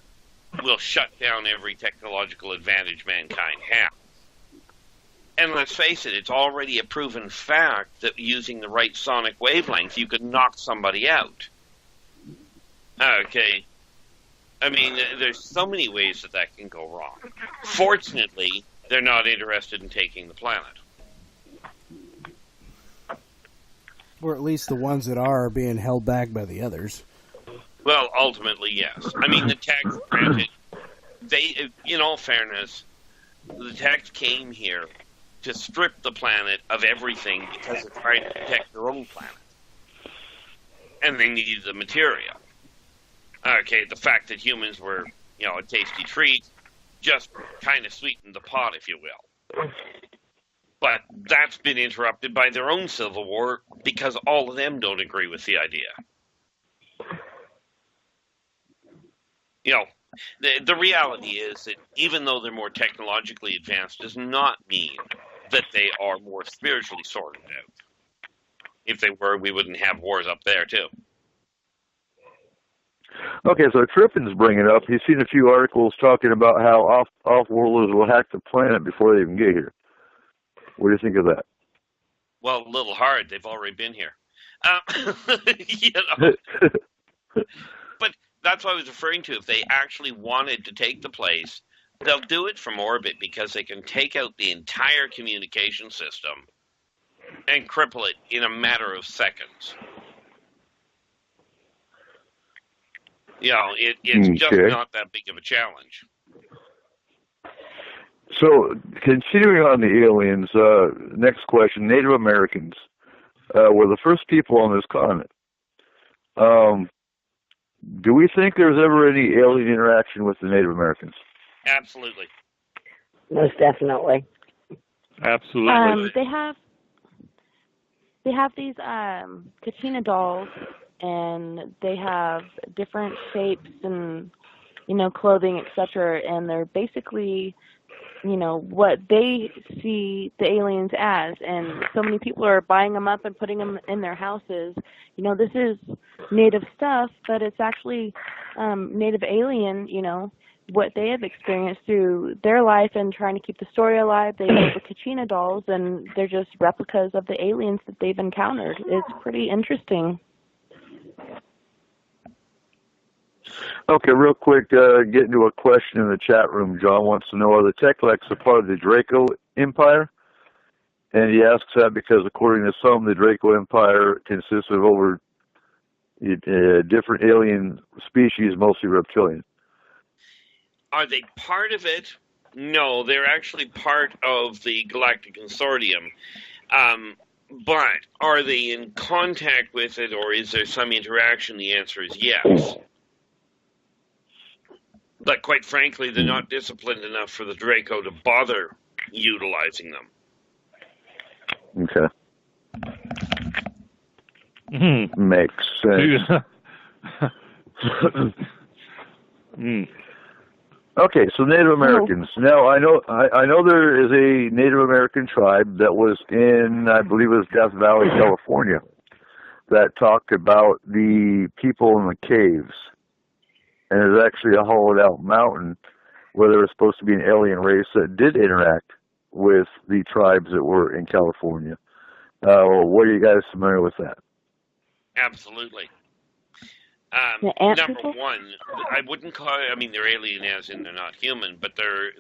will shut down every technological advantage mankind has. And let's face it, it's already a proven fact that using the right sonic wavelength, you could knock somebody out. Okay. I mean, there's so many ways that can go wrong. Fortunately, they're not interested in taking the planet. Or at least the ones that are being held back by the others. Well, ultimately, yes. I mean, the text, granted, in all fairness, the text came here to strip the planet of everything because they're trying to protect their own planet. And they needed the material. Okay, the fact that humans were, a tasty treat just kind of sweetened the pot, if you will. But that's been interrupted by their own civil war because all of them don't agree with the idea. You know, the reality is that even though they're more technologically advanced, does not mean that they are more spiritually sorted out. If they were, we wouldn't have wars up there too. Okay, so Triffin's bringing up, he's seen a few articles talking about how off-worlders will hack the planet before they even get here. What do you think of that? Well, a little hard. They've already been here. You know. But that's what I was referring to. If they actually wanted to take the place, they'll do it from orbit because they can take out the entire communication system and cripple it in a matter of seconds. You know, it's just not that big of a challenge. So, continuing on the aliens, next question, Native Americans were the first people on this continent. Do we think there's ever any alien interaction with the Native Americans? Absolutely. Most definitely. Absolutely. They have these Kachina dolls, and they have different shapes and, you know, clothing, etc. And they're basically, you know, what they see the aliens as. And so many people are buying them up and putting them in their houses. You know, this is native stuff, but it's actually native alien, you know, what they have experienced through their life and trying to keep the story alive. They have the Kachina dolls, and they're just replicas of the aliens that they've encountered. It's pretty interesting. Okay, real quick, getting to a question in the chat room. John wants to know, are the Teklex a part of the Draco Empire? And he asks that because, according to some, the Draco Empire consists of over different alien species, mostly reptilian. Are they part of it? No, they're actually part of the Galactic Consortium. But are they in contact with it, or is there some interaction? The answer is yes. But quite frankly, they're not disciplined enough for the Draco to bother utilizing them. Okay. Makes sense. Okay, so Native Americans. Now, I know there is a Native American tribe that was in, I believe it was Death Valley, California, that talked about the people in the caves. And there's actually a hollowed-out mountain where there was supposed to be an alien race that did interact with the tribes that were in California. What are you guys familiar with that? Absolutely. Number one, I wouldn't call it, I mean, they're alien as in they're not human, but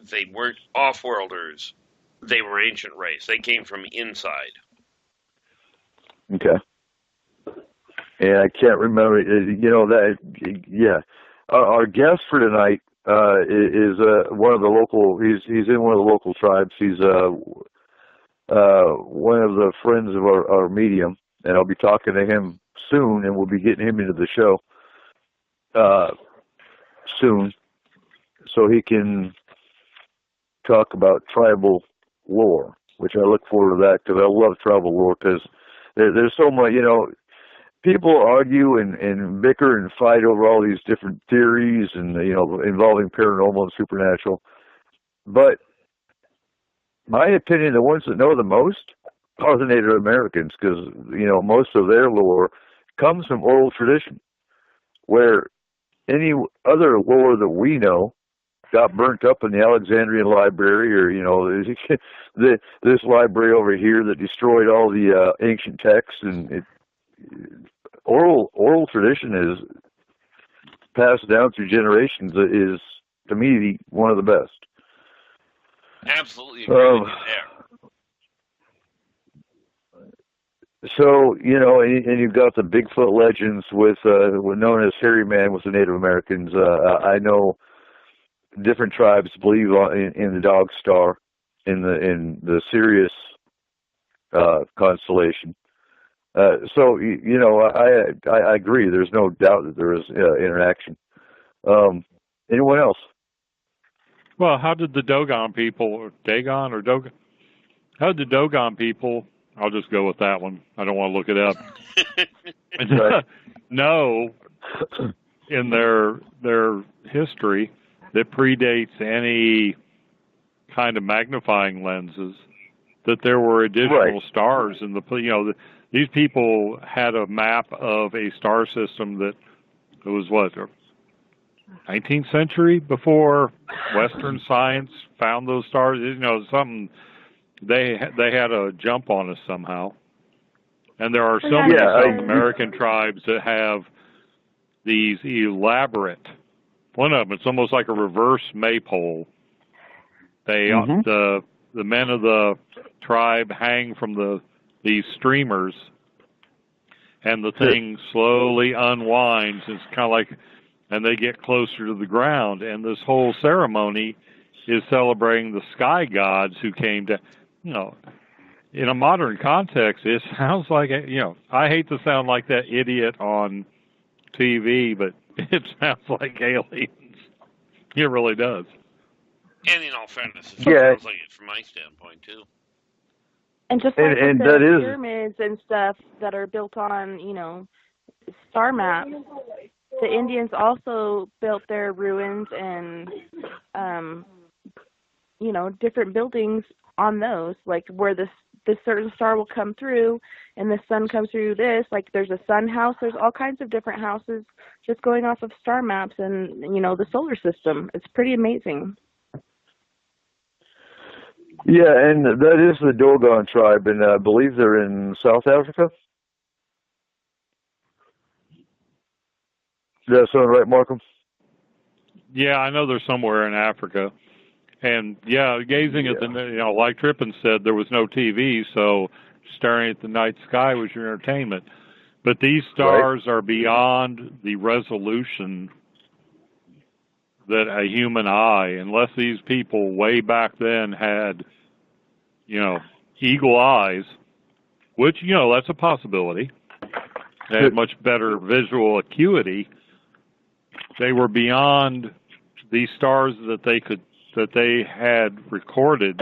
they weren't off-worlders. They were ancient race. They came from inside. Okay. And I can't remember, you know, that, yeah. Our guest for tonight is one of the local, he's in one of the local tribes. He's one of the friends of our medium, and I'll be talking to him soon, and we'll be getting him into the show soon, so he can talk about tribal lore, which I look forward to that, because I love tribal lore, because there's so much, you know, people argue and bicker and fight over all these different theories and, you know, involving paranormal and supernatural. But my opinion, the ones that know the most are the Native Americans, because, you know, most of their lore comes from oral tradition, where any other lore that we know got burnt up in the Alexandrian library, or, you know, this library over here that destroyed all the ancient texts, and oral tradition is passed down through generations. Is, to me, one of the best. Absolutely agree with you there. So, you know, and you've got the Bigfoot legends with known as Hairy Man with the Native Americans. I know different tribes believe in the Dog Star, in the Sirius constellation. So, you know, I agree. There's no doubt that there is interaction. Anyone else? Well, how did the Dogon people, or Dagon or Dogon, how did the Dogon people, I'll just go with that one. I don't want to look it up. Know in their history that predates any kind of magnifying lenses, that there were additional stars in these people had a map of a star system that was 19th century before Western science found those stars. Something they had a jump on us somehow. And there are so many South American tribes that have these elaborate. One of them, it's almost like a reverse maypole. They the men of the tribe hang from these streamers, and the thing slowly unwinds. It's kind of like, and they get closer to the ground. And this whole ceremony is celebrating the sky gods who came to, in a modern context, it sounds like, I hate to sound like that idiot on TV, but it sounds like aliens. It really does. And in all fairness, it sounds like it from my standpoint, too. And just like and the that is pyramids and stuff that are built on, star maps, the Indians also built their ruins and, different buildings on those, like where this certain star will come through and the sun comes through this, like there's a sun house, there's all kinds of different houses just going off of star maps and, the solar system. It's pretty amazing. Yeah, and that is the Dogon tribe, and I believe they're in South Africa. Does that sound right, Markham? Yeah, I know they're somewhere in Africa. And, gazing at like Trippin said, there was no TV, so staring at the night sky was your entertainment. But these stars are beyond the resolution that a human eye, unless these people way back then had, eagle eyes, which, that's a possibility. They had much better visual acuity. They were beyond these stars that they had recorded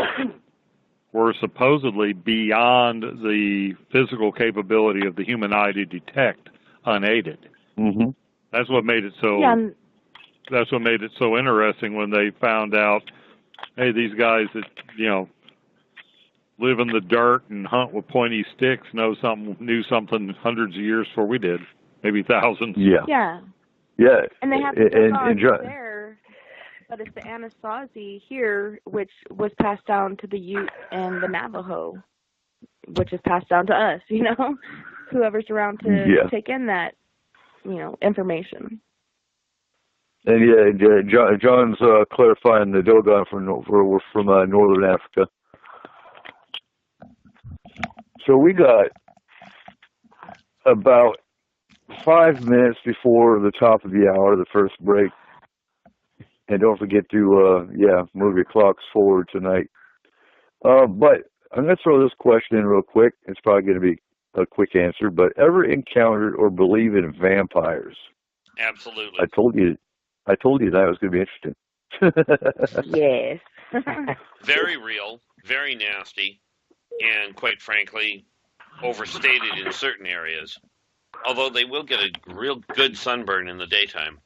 were supposedly beyond the physical capability of the human eye to detect unaided. Mm-hmm. That's what made it so. Yeah. That's what made it so interesting when they found out, hey, these guys that live in the dirt and hunt with pointy sticks knew something hundreds of years before we did, maybe thousands. Yeah. And they have the there, but it's the Anasazi here, which was passed down to the Ute and the Navajo, which is passed down to us. Whoever's around to take in that, information. And John's clarifying the Dogon from Northern Africa. So we got about 5 minutes before the top of the hour, the first break. And don't forget to, move your clocks forward tonight. But I'm going to throw this question in real quick. It's probably going to be a quick answer. But ever encountered or believe in vampires? Absolutely. I told you that was going to be interesting. Yes. Very real, very nasty, and quite frankly, overstated in certain areas. Although they will get a real good sunburn in the daytime.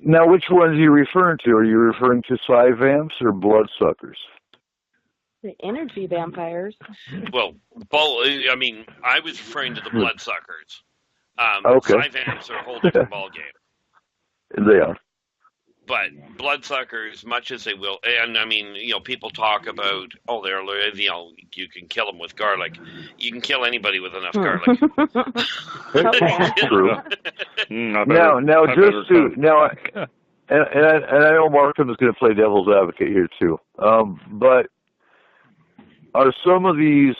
Now, which ones are you referring to? Are you referring to Psy-Vamps or bloodsuckers? The energy vampires. Well, I was referring to the bloodsuckers. Okay. Psy-Vamps are a whole different ballgame. They are. But bloodsuckers, much as they will, and people talk about, you can kill them with garlic. You can kill anybody with enough garlic. True. And I know Markham is going to play devil's advocate here too. But are some of these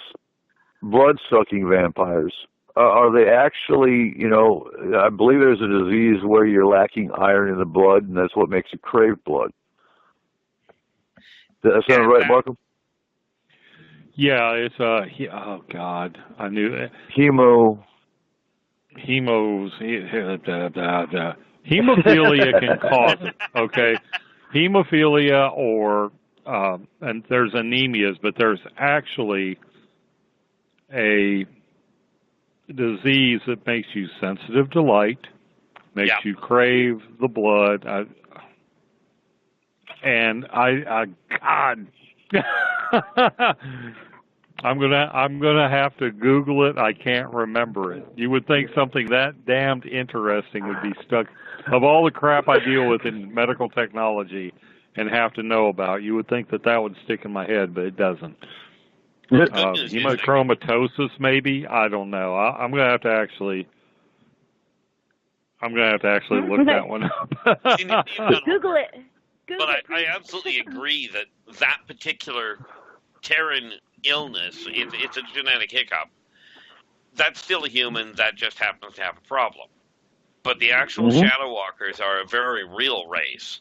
blood-sucking vampires? Are they actually, I believe there's a disease where you're lacking iron in the blood, and that's what makes you crave blood. Does that sound right, Markham? Yeah, it's oh God, I knew that. Hemophilia can cause it. Okay, hemophilia or and there's anemias, but there's actually a disease that makes you sensitive to light, makes you crave the blood. God, I'm gonna have to Google it. I can't remember it. You would think something that damned interesting would be stuck. Of all the crap I deal with in medical technology and have to know about, you would think that would stick in my head, but it doesn't. Hemochromatosis, maybe? I don't know. I'm gonna have to actually look that one up. Google it. But I absolutely agree that particular Terran illness, it's a genetic hiccup. That's still a human that just happens to have a problem. But the actual Shadow Walkers are a very real race.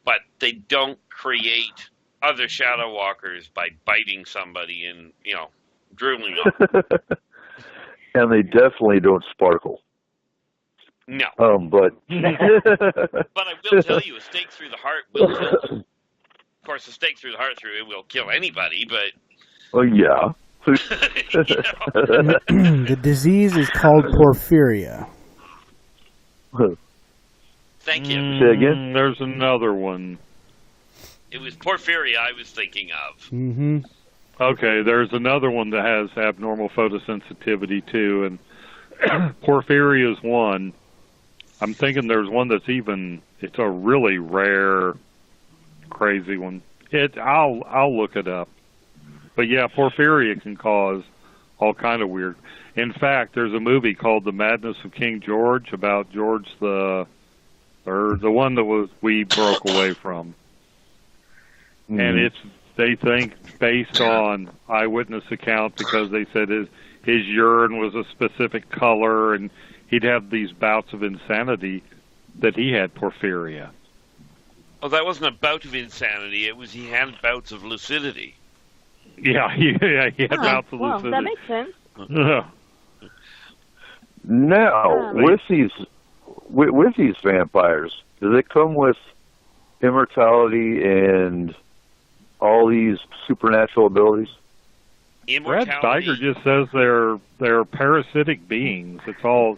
But they don't create other Shadow Walkers by biting somebody and, drooling on them. And they definitely don't sparkle. No. But but I will tell you, a stake through the heart will kill them. Of course, a stake through the heart it will kill anybody, but... Oh, yeah. The disease is called porphyria. Thank you. Say again? There's another one. It was porphyria I was thinking of. Mm-hmm. Okay, there's another one that has abnormal photosensitivity, too, and porphyria is one. I'm thinking there's one that's it's a really rare, crazy one. I'll look it up. But yeah, porphyria can cause all kind of weird. In fact, there's a movie called The Madness of King George about George the one that we broke away from. Mm-hmm. And they think based on eyewitness account, because they said his urine was a specific color and he'd have these bouts of insanity, that he had porphyria. Oh, that wasn't a bout of insanity. It was he had bouts of lucidity. Yeah, he had bouts of lucidity. That makes sense. Now, with these vampires, does it come with immortality and all these supernatural abilities? Brad Steiger just says they're parasitic beings. It's all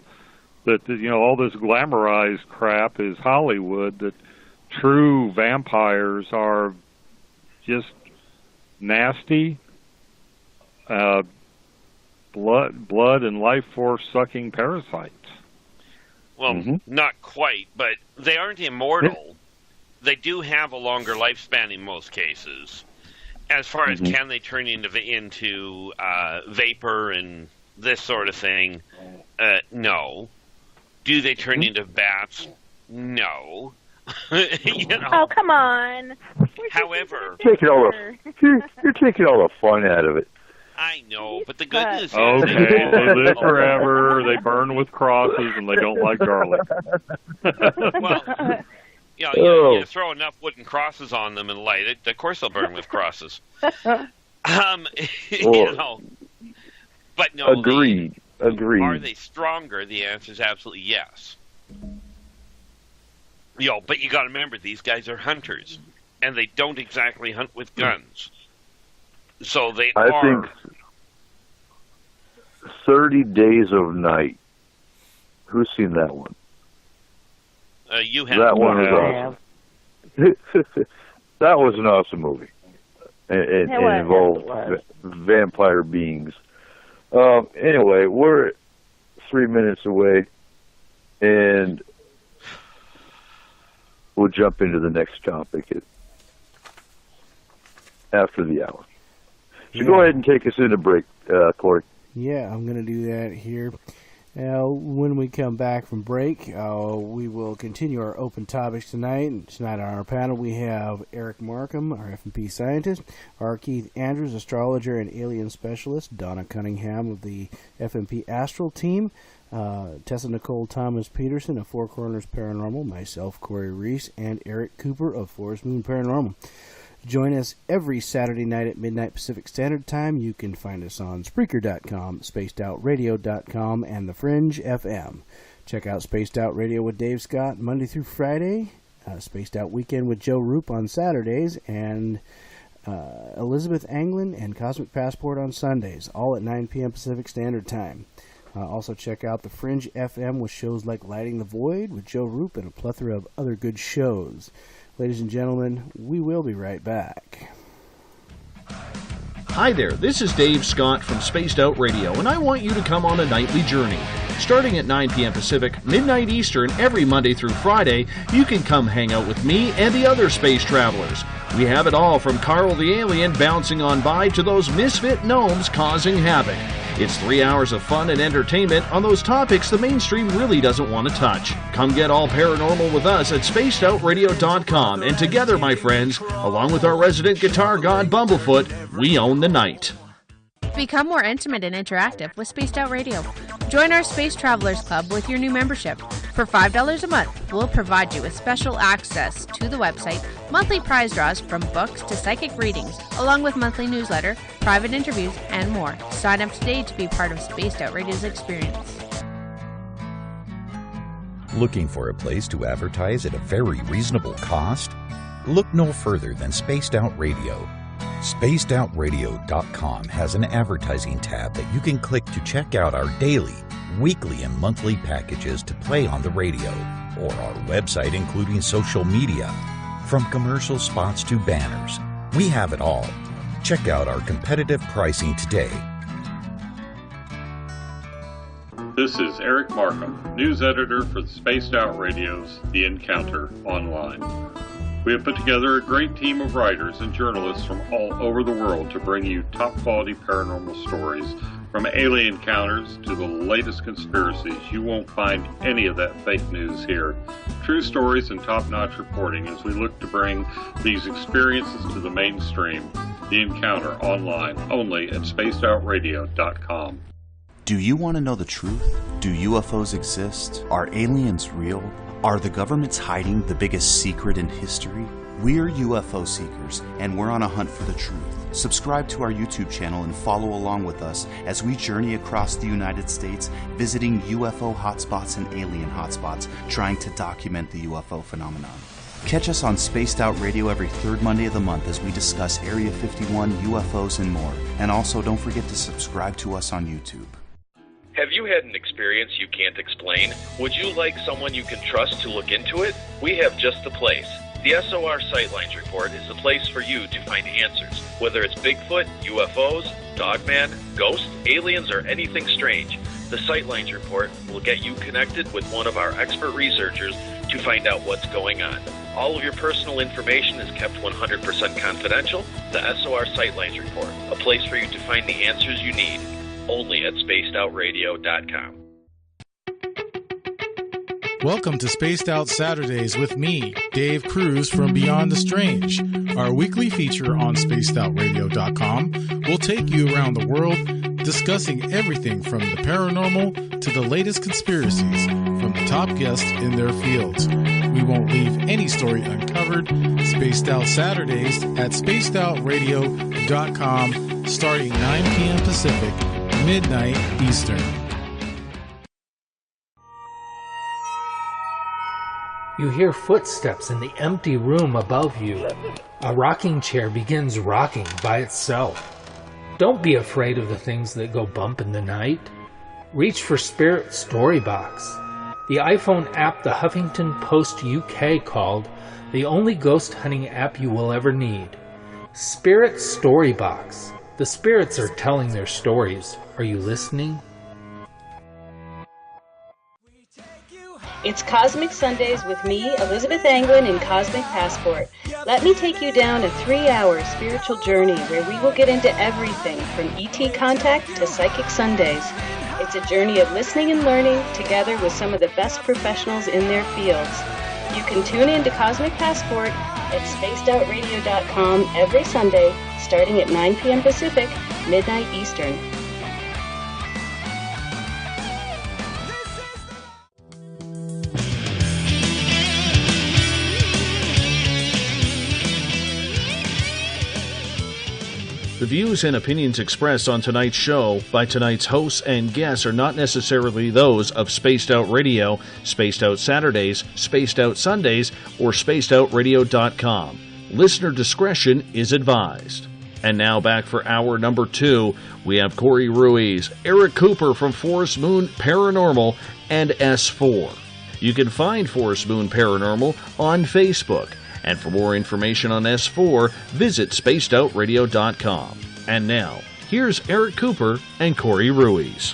that all this glamorized crap is Hollywood. That true vampires are just nasty, blood and life force sucking parasites. Well, not quite, but they aren't immortal. They do have a longer lifespan in most cases. As far as can they turn into vapor and this sort of thing, no. Do they turn into bats? No. Oh, come on. However, you're taking all the fun out of it. I know, but the good news is... Okay, they live forever, they burn with crosses, and they don't like garlic. Well, you throw enough wooden crosses on them and light it, of course they'll burn with crosses. But no. Agreed. Are they stronger? The answer is absolutely yes. But you got to remember, these guys are hunters, and they don't exactly hunt with guns. So I think 30 Days of Night. Who's seen that one? You have. That one was awesome. That was an awesome movie. It involved vampire beings. Anyway, we're 3 minutes away, and we'll jump into the next topic after the hour. So go ahead and take us into break, Corey. Yeah, I'm going to do that here. When we come back from break, we will continue our open topics tonight. Tonight on our panel, we have Eric Markham, our F&P scientist, R. Keith Andrews, astrologer and alien specialist, Donna Cunningham of the F&P Astral team, Tessa Nicole Thomas Peterson of Four Corners Paranormal, myself, Corey Reese, and Eric Cooper of Forest Moon Paranormal. Join us every Saturday night at midnight Pacific Standard Time. You can find us on Spreaker.com, SpacedOutRadio.com, and The Fringe FM. Check out Spaced Out Radio with Dave Scott Monday through Friday, Spaced Out Weekend with Joe Roop on Saturdays, and Elizabeth Anglin and Cosmic Passport on Sundays, all at 9 p.m. Pacific Standard Time. Also check out the Fringe FM with shows like Lighting the Void with Joe Roop and a plethora of other good shows. Ladies and gentlemen, we will be right back. Hi there, this is Dave Scott from Spaced Out Radio, and I want you to come on a nightly journey. Starting at 9 p.m. Pacific, midnight Eastern, every Monday through Friday, you can come hang out with me and the other space travelers. We have it all from Carl the Alien bouncing on by to those misfit gnomes causing havoc. It's 3 hours of fun and entertainment on those topics the mainstream really doesn't want to touch. Come get all paranormal with us at spacedoutradio.com, and together, my friends, along with our resident guitar god Bumblefoot, we own the night. Become more intimate and interactive with Spaced Out Radio. Join our Space Travelers Club with your new membership. For $5 a month, we'll provide you with special access to the website, monthly prize draws from books to psychic readings, along with monthly newsletter, private interviews, and more. Sign up today to be part of Spaced Out Radio's experience. Looking for a place to advertise at a very reasonable cost? Look no further than Spaced Out Radio. SpacedOutRadio.com has an advertising tab that you can click to check out our daily, weekly, and monthly packages to play on the radio, or our website including social media. From commercial spots to banners, we have it all. Check out our competitive pricing today. This is Eric Markham, news editor for the Spaced Out Radio's The Encounter Online. We have put together a great team of writers and journalists from all over the world to bring you top-quality paranormal stories, from alien encounters to the latest conspiracies. You won't find any of that fake news here. True stories and top-notch reporting as we look to bring these experiences to the mainstream. The Encounter Online, only at spacedoutradio.com. Do you want to know the truth? Do UFOs exist? Are aliens real? Are the governments hiding the biggest secret in history? We're UFO seekers, and we're on a hunt for the truth. Subscribe to our YouTube channel and follow along with us as we journey across the United States, visiting UFO hotspots and alien hotspots, trying to document the UFO phenomenon. Catch us on Spaced Out Radio every third Monday of the month as we discuss Area 51, UFOs, and more. And also, don't forget to subscribe to us on YouTube. Have you had an experience you can't explain? Would you like someone you can trust to look into it? We have just the place. The SOR Sightlines Report is the place for you to find answers. Whether it's Bigfoot, UFOs, Dogman, ghosts, aliens, or anything strange, the Sightlines Report will get you connected with one of our expert researchers to find out what's going on. All of your personal information is kept 100% confidential. The SOR Sightlines Report, a place for you to find the answers you need. Only at spacedoutradio.com. Welcome to Spaced Out Saturdays with me, Dave Cruz from Beyond the Strange. Our weekly feature on spacedoutradio.com will take you around the world discussing everything from the paranormal to the latest conspiracies from the top guests in their fields. We won't leave any story uncovered. Spaced Out Saturdays at spacedoutradio.com, starting 9 p.m. Pacific, midnight Eastern. You hear footsteps in the empty room above you. A rocking chair begins rocking by itself. Don't be afraid of the things that go bump in the night. Reach for Spirit Storybox, the iPhone app the Huffington Post UK called the only ghost hunting app you will ever need. Spirit Storybox. The spirits are telling their stories. Are you listening? It's Cosmic Sundays with me, Elizabeth Anglin, in Cosmic Passport. Let me take you down a 3-hour spiritual journey where we will get into everything from ET contact to Psychic Sundays. It's a journey of listening and learning together with some of the best professionals in their fields. You can tune in to Cosmic Passport at spacedoutradio.com every Sunday, starting at 9 p.m. Pacific, midnight Eastern. The views and opinions expressed on tonight's show by tonight's hosts and guests are not necessarily those of Spaced Out Radio, Spaced Out Saturdays, Spaced Out Sundays, or SpacedOutRadio.com. Listener discretion is advised. And now back for hour number 2, we have Corey Ruiz, Eric Cooper from Forest Moon Paranormal, and S4. You can find Forest Moon Paranormal on Facebook. And for more information on S4, visit spacedoutradio.com. And now, here's Eric Cooper and Corey Ruiz.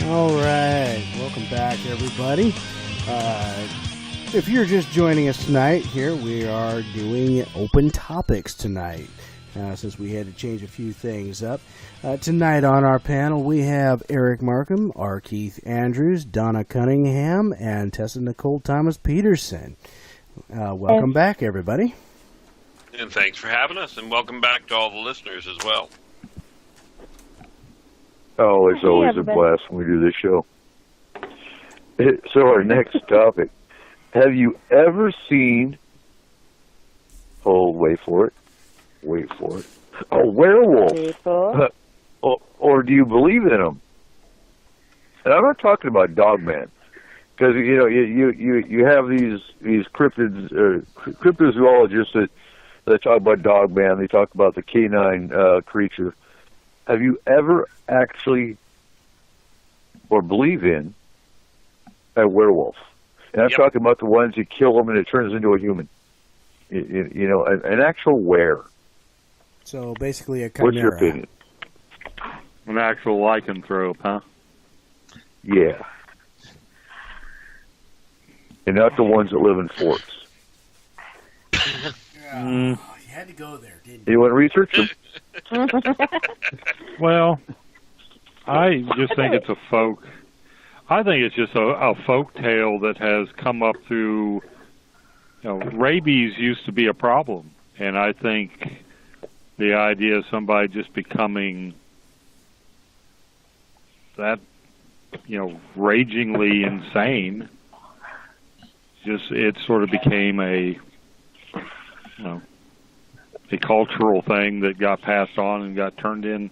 All right, welcome back, everybody. If you're just joining us tonight, here we are doing open topics tonight, since we had to change a few things up. Tonight on our panel, we have Eric Markham, R. Keith Andrews, Donna Cunningham, and Tessa Nicole Thomas Peterson. Welcome back, everybody. And thanks for having us, and welcome back to all the listeners as well. Oh, it's always a blast when we do this show. So our next topic. Have you ever seen, wait for it, a werewolf? Or do you believe in them? And I'm not talking about Dogman, because you have these cryptozoologists that talk about Dogman. They talk about the canine creature. Have you ever actually or believe in a werewolf? And I'm talking about the ones you kill them and it turns into a human. An actual were. So basically a chimera. What's your opinion? An actual lycanthrope, huh? Yeah. And not the ones that live in forts. You had to go there, didn't you? You want to research them? Well, I just think it's a folk. I think it's just a folk tale that has come up through. Rabies used to be a problem, and I think the idea of somebody just becoming that, ragingly insane, it sort of became a cultural thing that got passed on and got turned in.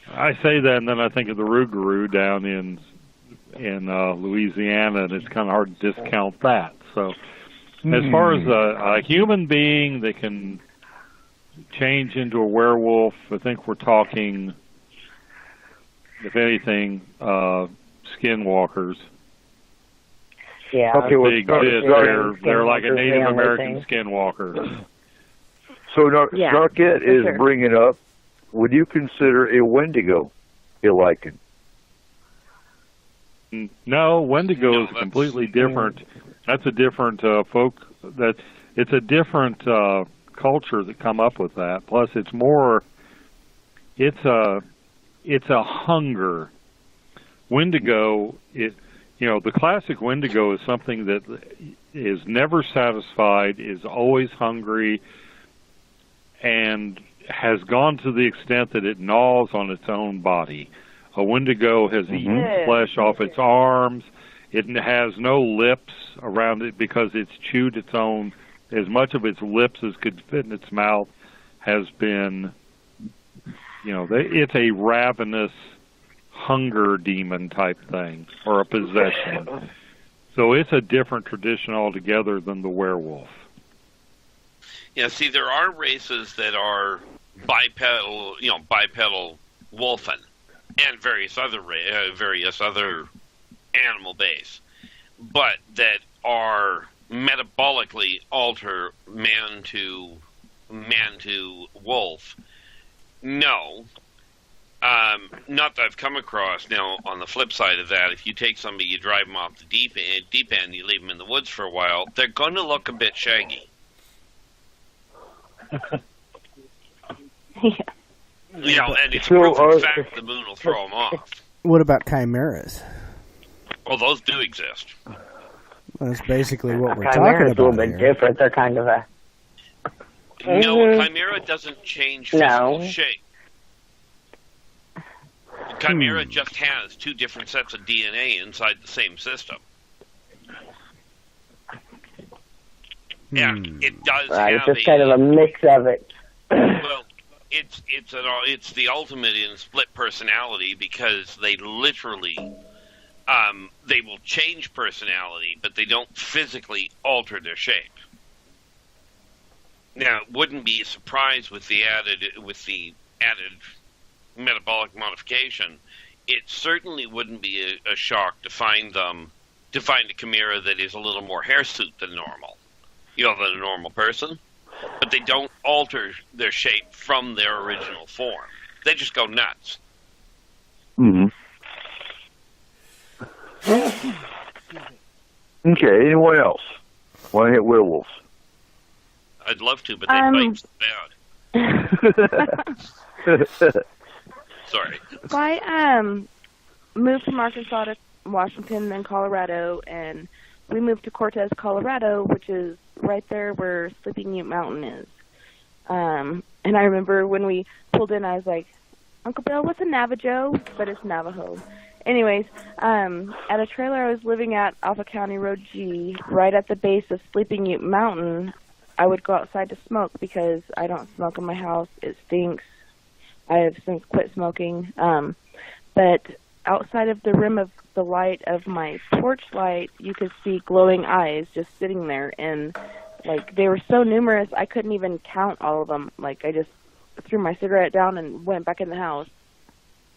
I say that, and then I think of the Rougarou down in Louisiana, and it's kind of hard to discount that. So, as far as a human being that can change into a werewolf, I think we're talking, if anything, skinwalkers. Yeah. Okay, they're like a Native American skinwalker. So Narkette is bringing up, would you consider a Wendigo a lichen? No, Wendigo is completely different. That's a different it's a different culture that come up with that. Plus, it's a hunger. Wendigo, the classic Wendigo is something that is never satisfied, is always hungry, and has gone to the extent that it gnaws on its own body. A Wendigo has eaten flesh off its arms. It has no lips around it because it's chewed its own, as much of its lips as could fit in its mouth has been, it's a ravenous hunger demon type thing, or a possession. So it's a different tradition altogether than the werewolf. Yeah, see, there are races that are bipedal wolfen, and various other animal base, but that are metabolically alter man to wolf. No, not that I've come across. Now, on the flip side of that, if you take somebody, you drive them off the deep end, you leave them in the woods for a while, they're going to look a bit shaggy. And it's proven fact the moon will throw them off. What about chimeras? Well, those do exist. That's basically what we're Chimera's talking about. a little bit different. They're kind of a... No, a chimera doesn't change physical shape. A chimera just has two different sets of DNA inside the same system. Yeah, it does have it's just kind of a mix of it. Well, it's the ultimate in split personality, because they literally they will change personality, but they don't physically alter their shape. Now, it wouldn't be a surprise with the added metabolic modification. It certainly wouldn't be a shock to find a chimera that is a little more hirsute than normal, than a normal person. But they don't alter their shape from their original form. They just go nuts. Mm-hmm. Okay, anyone else want to hit werewolves? I'd love to, but they bite so bad. Sorry. I moved from Arkansas to Washington, then Colorado, and we moved to Cortez, Colorado, which is right there where Sleeping Ute Mountain is. And I remember when we pulled in, I was like, Uncle Bill, what's a Navajo? But it's Navajo. Anyways, at a trailer I was living at off of County Road G, right at the base of Sleeping Ute Mountain, I would go outside to smoke because I don't smoke in my house. It stinks. I have since quit smoking. But outside of the rim of the light of my porch light, you could see glowing eyes just sitting there. And, like, they were so numerous, I couldn't even count all of them. Like, I just threw my cigarette down and went back in the house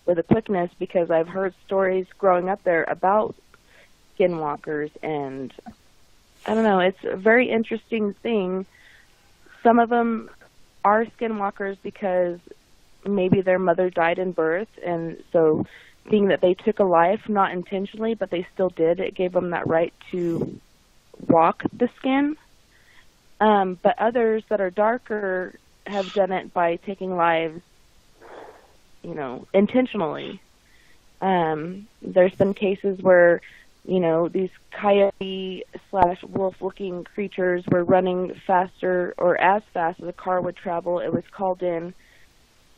with a quickness because I've heard stories growing up there about skinwalkers, and I don't know, it's a very interesting thing. Some of them are skinwalkers because maybe their mother died in birth, and so being that they took a life, not intentionally, but they still did, it gave them that right to walk the skin. But others that are darker have done it by taking lives, intentionally. There's been cases where, these coyote/wolf-looking creatures were running faster or as fast as a car would travel. It was called in.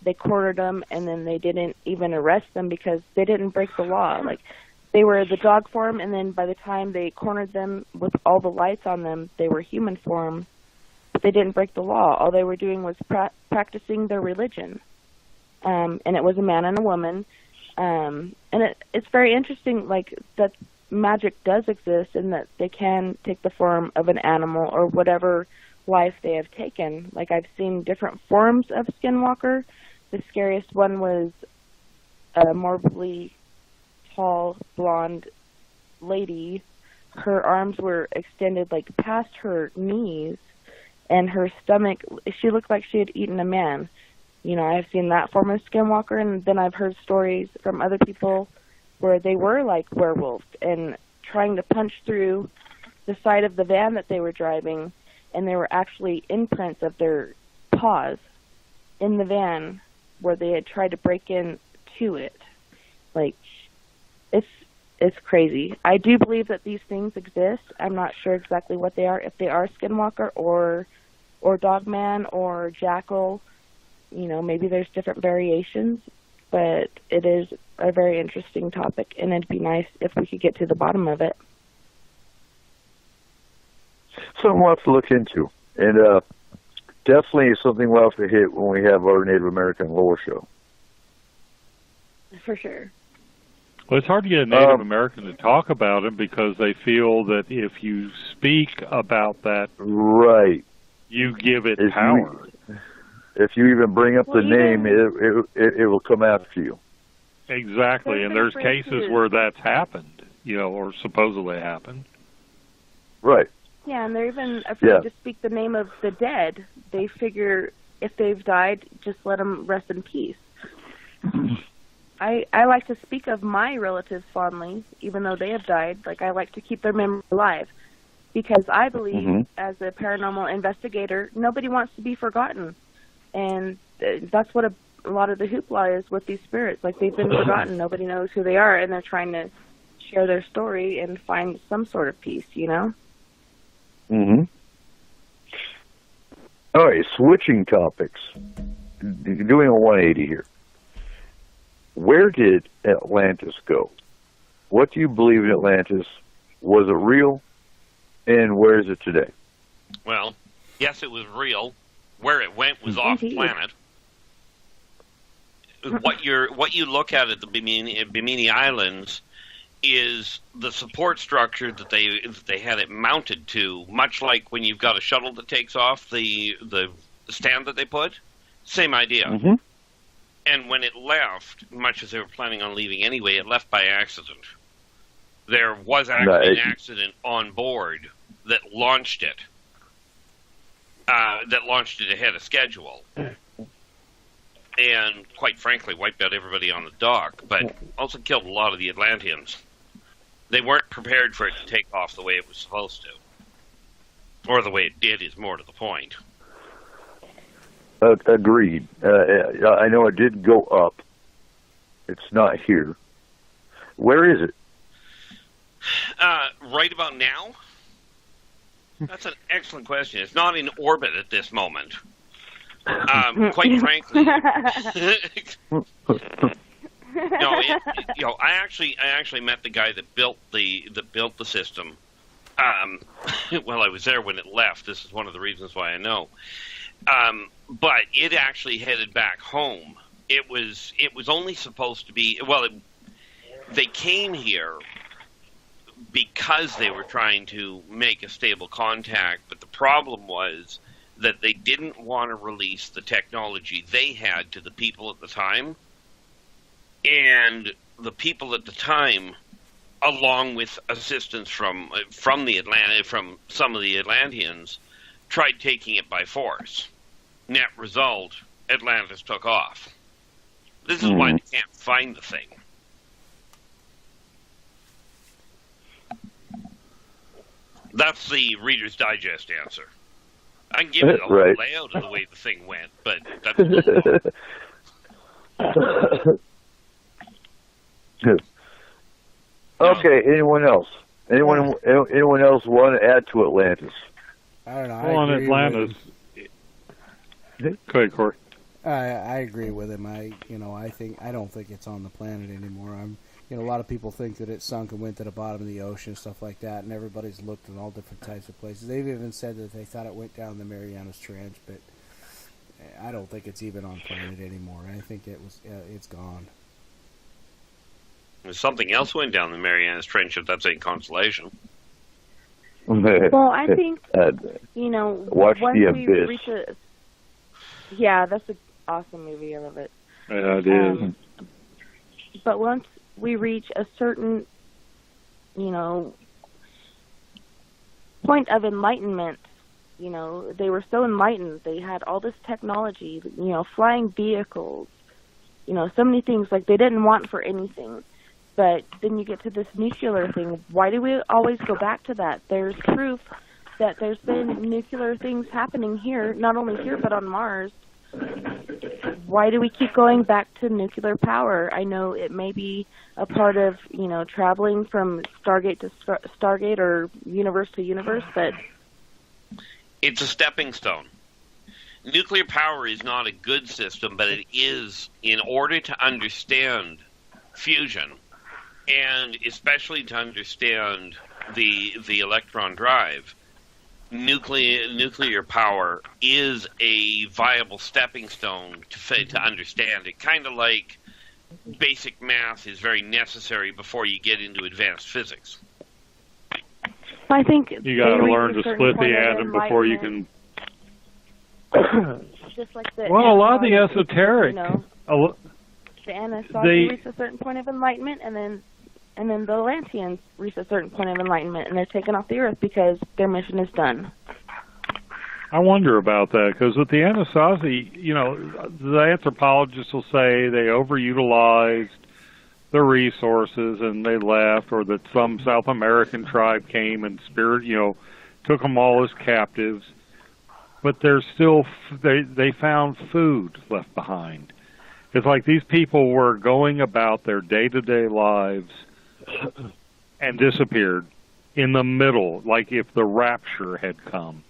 They cornered them, and then they didn't even arrest them because they didn't break the law. Like, they were the dog form, and then by the time they cornered them with all the lights on them, they were human form. But they didn't break the law. All they were doing was practicing their religion. And it was a man and a woman. And it's very interesting, like, that magic does exist and that they can take the form of an animal or whatever life they have taken. Like, I've seen different forms of skinwalker. The scariest one was a morbidly tall, blonde lady. Her arms were extended, like, past her knees, and her stomach, she looked like she had eaten a man. I've seen that form of skinwalker, and then I've heard stories from other people where they were like werewolves and trying to punch through the side of the van that they were driving, and there were actually imprints of their paws in the van where they had tried to break in to it. Like, it's crazy. I do believe that these things exist. I'm not sure exactly what they are, if they are skinwalker or dogman or jackal. Maybe there's different variations, but it is a very interesting topic, and it'd be nice if we could get to the bottom of it. Something we'll have to look into, and definitely something we'll have to hit when we have our Native American lore show. For sure. Well, it's hard to get a Native American to talk about it because they feel that if you speak about that, right, you give it power. If you even bring up the name, it will come after you. Exactly, and there's cases where that's happened, or supposedly happened. Right. Yeah, and they're even afraid to speak the name of the dead. They figure if they've died, just let them rest in peace. I like to speak of my relatives fondly, even though they have died. Like, I like to keep their memory alive because I believe, as a paranormal investigator, nobody wants to be forgotten. And that's what a lot of the hoopla is with these spirits. Like, they've been forgotten. Nobody knows who they are, and they're trying to share their story and find some sort of peace, Mm-hmm. All right, switching topics. Doing a 180 here. Where did Atlantis go? What do you believe in Atlantis? Was it real? And where is it today? Well, yes, it was real. Where it went was off planet. What you look at the Bimini Islands is the support structure that they had it mounted to, much like when you've got a shuttle that takes off, the stand that they put, same idea. Mm-hmm. And when it left, much as they were planning on leaving anyway, it left by accident. There was actually an accident on board that launched it. Ahead of schedule. And quite frankly, wiped out everybody on the dock, but also killed a lot of the Atlanteans. They weren't prepared for it to take off the way it was supposed to. Or the way it did is more to the point. Agreed. I know it did go up. It's not here. Where is it? Right about now? That's an excellent question. It's not in orbit at this moment. Quite frankly, I actually met the guy that built the system. Well, I was there when it left. This is one of the reasons why I know. But it actually headed back home. It was only supposed to be. Well, they came here because they were trying to make a stable contact, but the problem was that they didn't want to release the technology they had to the people at the time. And the people at the time, along with assistance from some of the Atlanteans, tried taking it by force. Net result, Atlantis took off. This is why they can't find the thing. That's the Reader's Digest answer. I can give you the whole layout of the way the thing went, but that's Okay, anyone else? Anyone else want to add to Atlantis? I don't know. On Atlantis. Go ahead, Corey. I agree with him. I don't think it's on the planet anymore. A lot of people think that it sunk and went to the bottom of the ocean, stuff like that, and everybody's looked in all different types of places. They've even said that they thought it went down the Marianas Trench, but I don't think it's even on planet anymore. I think it's gone. Something else went down the Marianas Trench, if that's a consolation. Well, I think, Watch once The we Abyss. reach yeah, that's an awesome movie. I love it. Yeah, it is. But once we reach a certain, point of enlightenment, they were so enlightened. They had all this technology, flying vehicles, so many things like they didn't want for anything. But then you get to this nuclear thing. Why do we always go back to that? There's proof that there's been nuclear things happening here, not only here but on Mars. Why do we keep going back to nuclear power? I know it may be a part of, traveling from Stargate to Stargate or universe to universe, but it's a stepping stone. Nuclear power is not a good system, but it is, in order to understand fusion, and especially to understand the electron drive, nuclear power is a viable stepping stone to understand it. Kind of like basic math is very necessary before you get into advanced physics. I think you got to learn to split the atom before you can. Just like a lot of the esoteric. The Anasazi reach a certain point of enlightenment, and then the Atlanteans reach a certain point of enlightenment, and they're taken off the Earth because their mission is done. I wonder about that, because with the Anasazi, the anthropologists will say they overutilized the resources and they left, or that some South American tribe came and took them all as captives. But there's still, they found food left behind. It's like these people were going about their day-to-day lives and disappeared in the middle, like if the rapture had come.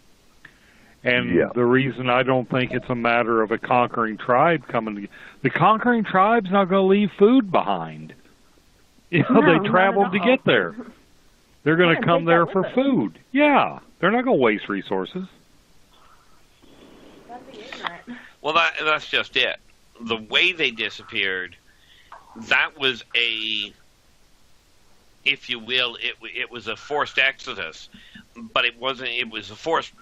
And the reason I don't think it's a matter of a conquering tribe coming, the conquering tribe's not going to leave food behind. They traveled to get there. They're going to come there for food. Yeah, they're not going to waste resources. Well, that's just it. The way they disappeared, that was if you will, it was a forced exodus, but it wasn't. It was a forced.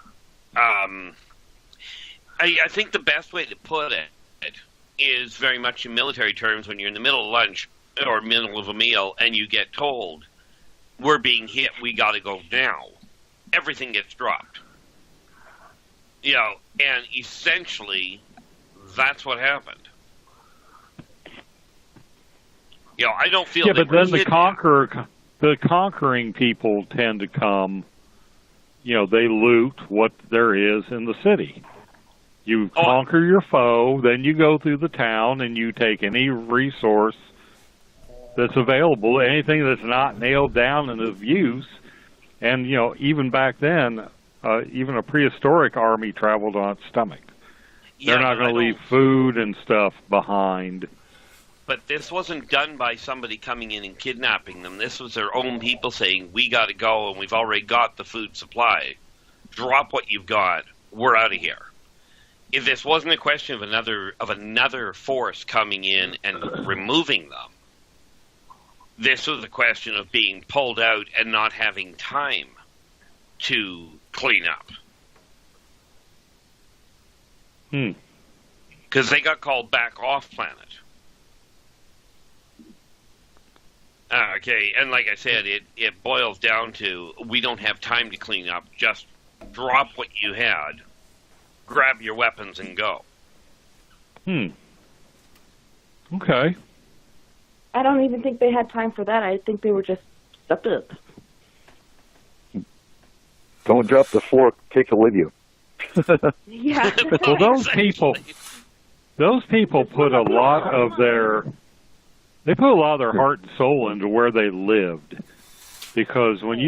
I think the best way to put it is very much in military terms when you're in the middle of lunch or middle of a meal and you get told, we're being hit, we got to go now. Everything gets dropped. You know, and essentially, that's what happened. You know, I don't feel. Yeah, but then the conquering people tend to come. You know, they loot what there is in the city. You conquer your foe, then you go through the town and you take any resource that's available, anything that's not nailed down and of use. And, you know, even back then, even a prehistoric army traveled on its stomach. Yeah, they're not going to leave food and stuff behind. But this wasn't done by somebody coming in and kidnapping them. This was their own people saying, we got to go and we've already got the food supply. Drop what you've got. We're out of here. If this wasn't a question of another force coming in and removing them, this was a question of being pulled out and not having time to clean up. Because they got called back off planet. Okay, and like I said, it boils down to we don't have time to clean up. Just drop what you had, grab your weapons, and go. Okay. I don't even think they had time for that. I think they were just stuck up. Don't drop the fork, take it with you. Yeah. Well, those people put a lot of their heart and soul into where they lived, because when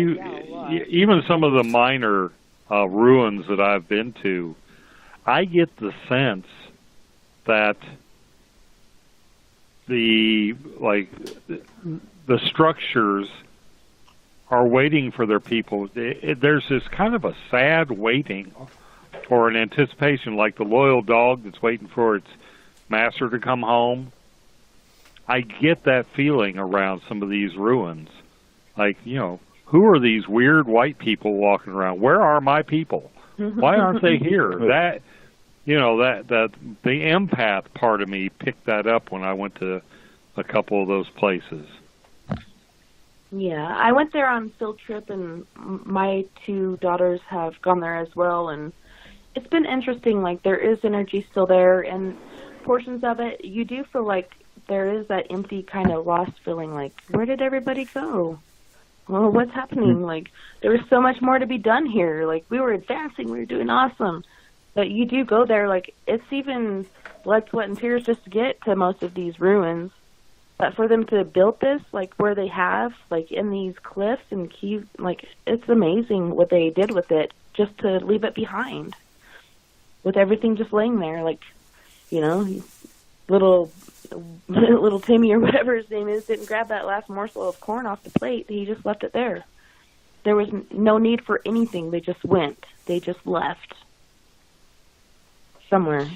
even some of the minor ruins that I've been to, I get the sense that the structures are waiting for their people. There's this kind of a sad waiting or an anticipation, like the loyal dog that's waiting for its master to come home. I get that feeling around some of these ruins. Like, you know, who are these weird white people walking around? Where are my people? Why aren't they here? That, you know, that the empath part of me picked that up when I went to a couple of those places. Yeah, I went there on field trip, and my two daughters have gone there as well, and it's been interesting. Like, there is energy still there, and portions of it, you do feel like there is that empty kind of lost feeling, like, where did everybody go? Well, what's happening? Like, there was so much more to be done here. Like, we were advancing, we were doing awesome. But you do go there, like, it's even blood, sweat, and tears just to get to most of these ruins. But for them to build this, like, where they have, like, in these cliffs and keep, like, it's amazing what they did with it, just to leave it behind. With everything just laying there, like, you know, little Timmy or whatever his name is didn't grab that last morsel of corn off the plate. He just left it there. There was no need for anything. They just went. They just left somewhere.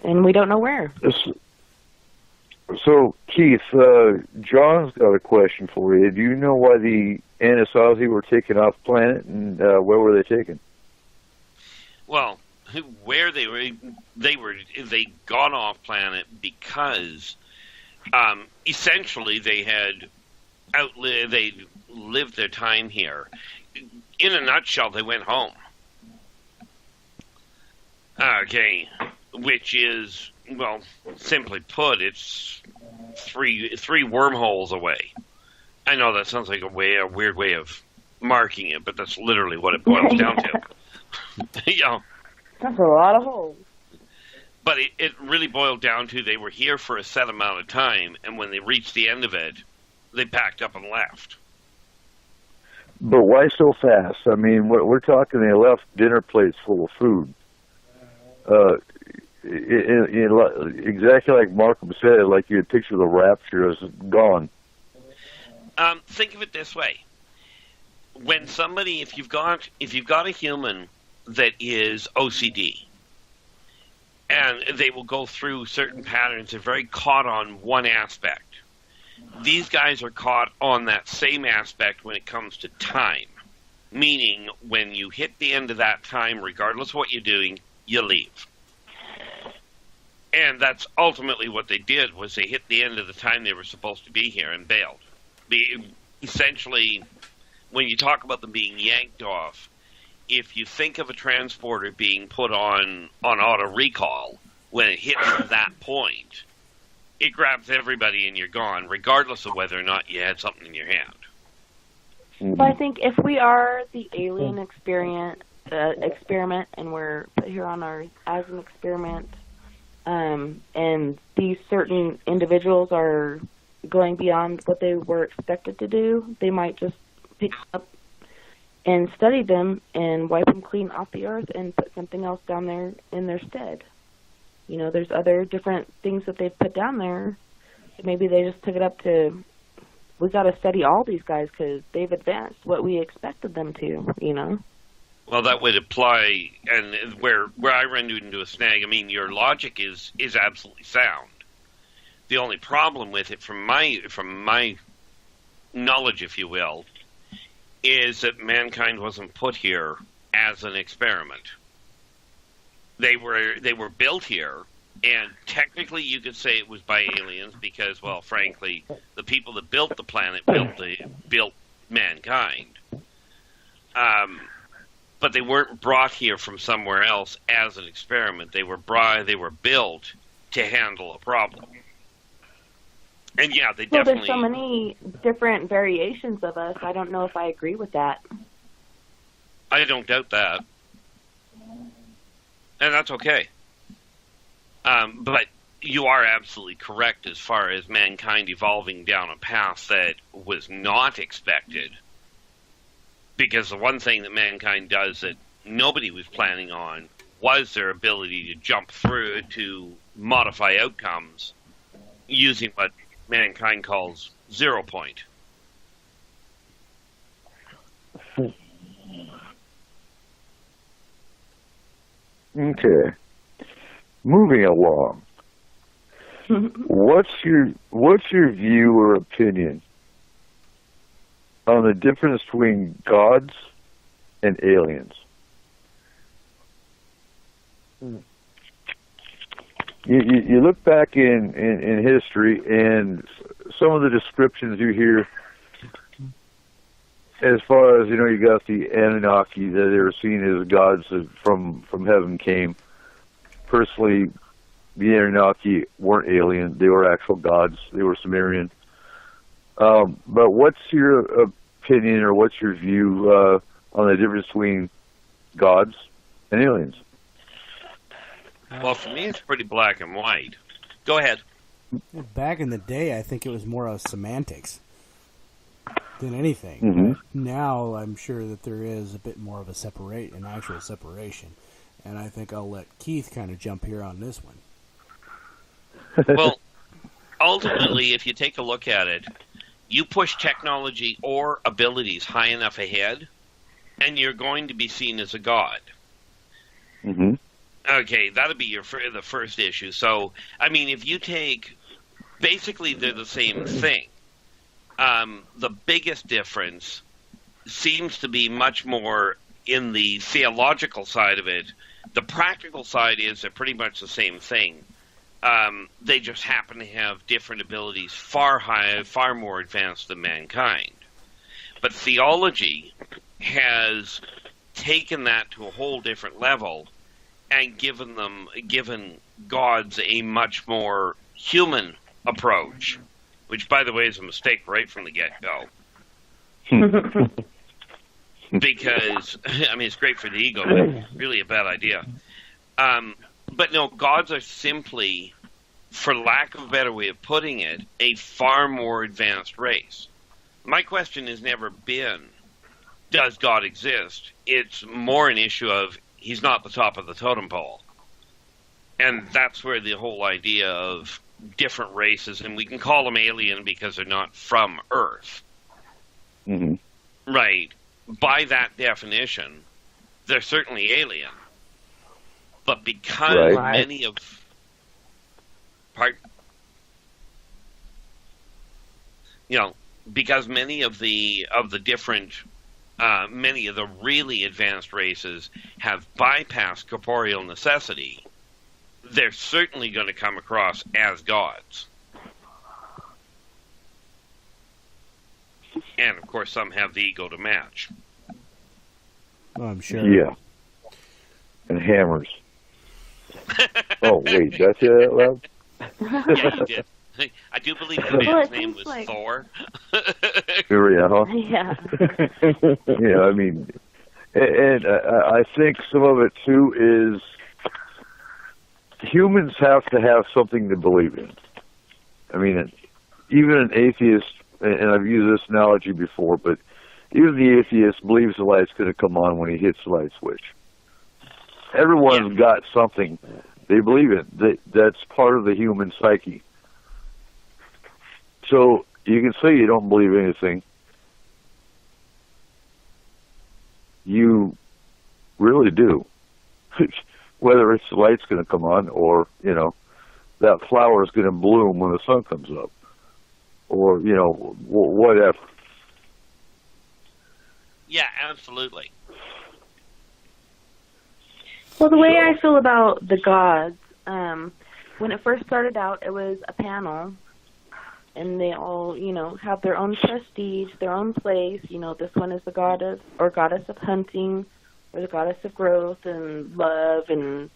And we don't know where. So, Keith, John's got a question for you. Do you know why the Anasazi were taken off planet, and where were they taken? Well, where they got off planet because essentially they had they lived their time here. In a nutshell, they went home. Okay, which is, well, simply put, it's three wormholes away. I know that sounds like a weird way of marking it, but that's literally what it boils down to. You know. That's a lot of holes. But it really boiled down to they were here for a set amount of time, and when they reached the end of it, they packed up and left. But why so fast? I mean, we're talking they left dinner plates full of food. Exactly like Markham said, like you had picture the rapture is gone. Think of it this way: when somebody, if you've got a human that is OCD, and they will go through certain patterns, they're very caught on one aspect. These guys are caught on that same aspect when it comes to time. Meaning, when you hit the end of that time, regardless of what you're doing, you leave. And that's ultimately what they did, was they hit the end of the time they were supposed to be here and bailed. Essentially, when you talk about them being yanked off, if you think of a transporter being put on auto recall, when it hits that point, it grabs everybody and you're gone, regardless of whether or not you had something in your hand. So I think if we are the alien experiment, and we're put here on Earth as an experiment, and these certain individuals are going beyond what they were expected to do, they might just pick up and study them and wipe them clean off the Earth and put something else down there in their stead. You know, there's other different things that they've put down there. Maybe they just took it up to, we got to study all these guys because they've advanced what we expected them to, you know? Well, that would apply, and where I run into a snag, I mean, your logic is absolutely sound. The only problem with it, from my knowledge, if you will, is that mankind wasn't put here as an experiment. They were built here, and technically you could say it was by aliens because, well, frankly, the people that built the planet built mankind. But they weren't brought here from somewhere else as an experiment. They were built to handle a problem. And yeah, they definitely... Well, there's so many different variations of us. I don't know if I agree with that. I don't doubt that. And that's okay. But you are absolutely correct as far as mankind evolving down a path that was not expected. Because the one thing that mankind does that nobody was planning on was their ability to jump through to modify outcomes using what mankind calls 0 point. Okay. Moving along. What's your view or opinion on the difference between gods and aliens? You look back in history, and some of the descriptions you hear, as far as, you know, you got the Anunnaki, that they were seen as gods that from heaven came. Personally, the Anunnaki weren't alien; they were actual gods. They were Sumerian. But what's your opinion, or what's your view on the difference between gods and aliens? Well, for me, it's pretty black and white. Go ahead. Back in the day, I think it was more of semantics than anything. Mm-hmm. Now, I'm sure that there is a bit more of an actual separation. And I think I'll let Keith kind of jump here on this one. Well, ultimately, if you take a look at it, you push technology or abilities high enough ahead, and you're going to be seen as a god. Mm-hmm. Okay, that'll be the first issue. So, I mean, if you take... Basically, they're the same thing. The biggest difference seems to be much more in the theological side of it. The practical side is they're pretty much the same thing. They just happen to have different abilities far more advanced than mankind. But theology has taken that to a whole different level and given gods a much more human approach, which, by the way, is a mistake right from the get-go. Because, I mean, it's great for the ego, but really a bad idea. But no, gods are simply, for lack of a better way of putting it, a far more advanced race. My question has never been, does God exist? It's more an issue of, he's not the top of the totem pole. And that's where the whole idea of different races, and we can call them alien because they're not from Earth. Mm-hmm. Right. By that definition, they're certainly alien. But because many of... Pardon? because many of the different, many of the really advanced races have bypassed corporeal necessity, they're certainly going to come across as gods. And, of course, some have the ego to match. Oh, I'm sure. Yeah. And hammers. Oh, wait, did I say that loud? Yeah, you did. I do believe the man's name was Thor. Yeah. Yeah, I mean, and I think some of it, too, is humans have to have something to believe in. I mean, even an atheist, and I've used this analogy before, but even the atheist believes the light's going to come on when he hits the light switch. Everyone's got something they believe in. That's part of the human psyche. So you can say you don't believe anything. You really do. Whether it's the light's going to come on or, that flower is going to bloom when the sun comes up. Or, whatever. Yeah, absolutely. Well, the way I feel about the gods, when it first started out, it was a panel, and they all, have their own prestige, their own place. This one is the goddess or goddess of hunting, or the goddess of growth and love, and,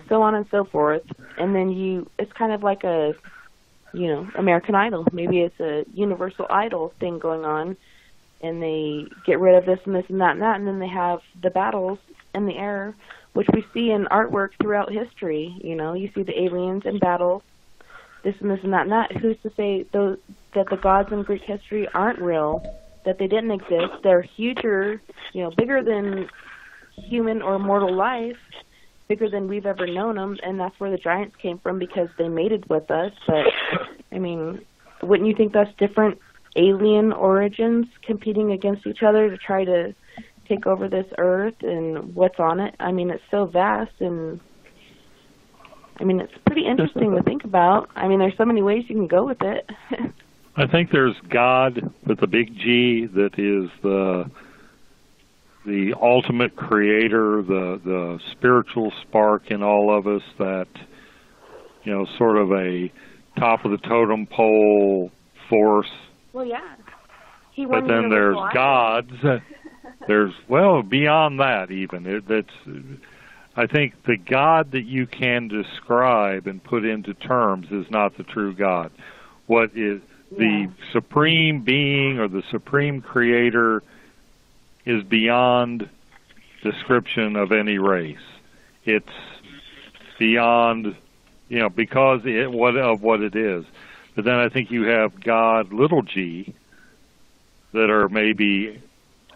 so on and so forth. And then it's kind of like a, American Idol. Maybe it's a universal idol thing going on, and they get rid of this and this and that, and then they have the battles in the air, which we see in artwork throughout history. You see the aliens in battle, this and this and that. Who's to say that the gods in Greek history aren't real, that they didn't exist? They're huger, bigger than human or mortal life, bigger than we've ever known them, and that's where the giants came from, because they mated with us. But, I mean, wouldn't you think that's different alien origins competing against each other to try to take over this earth and what's on it? I mean, it's so vast, and I mean, it's pretty interesting to think about. I mean, there's so many ways you can go with it. I think there's God with a big G that is the ultimate creator, the spiritual spark in all of us, that, sort of a top of the totem pole force. Well, yeah. But then there's gods. There's, beyond that even. I think the God that you can describe and put into terms is not the true God. What is the supreme being or the supreme creator is beyond description of any race. It's beyond, because of what it is. But then I think you have God, little g, that are maybe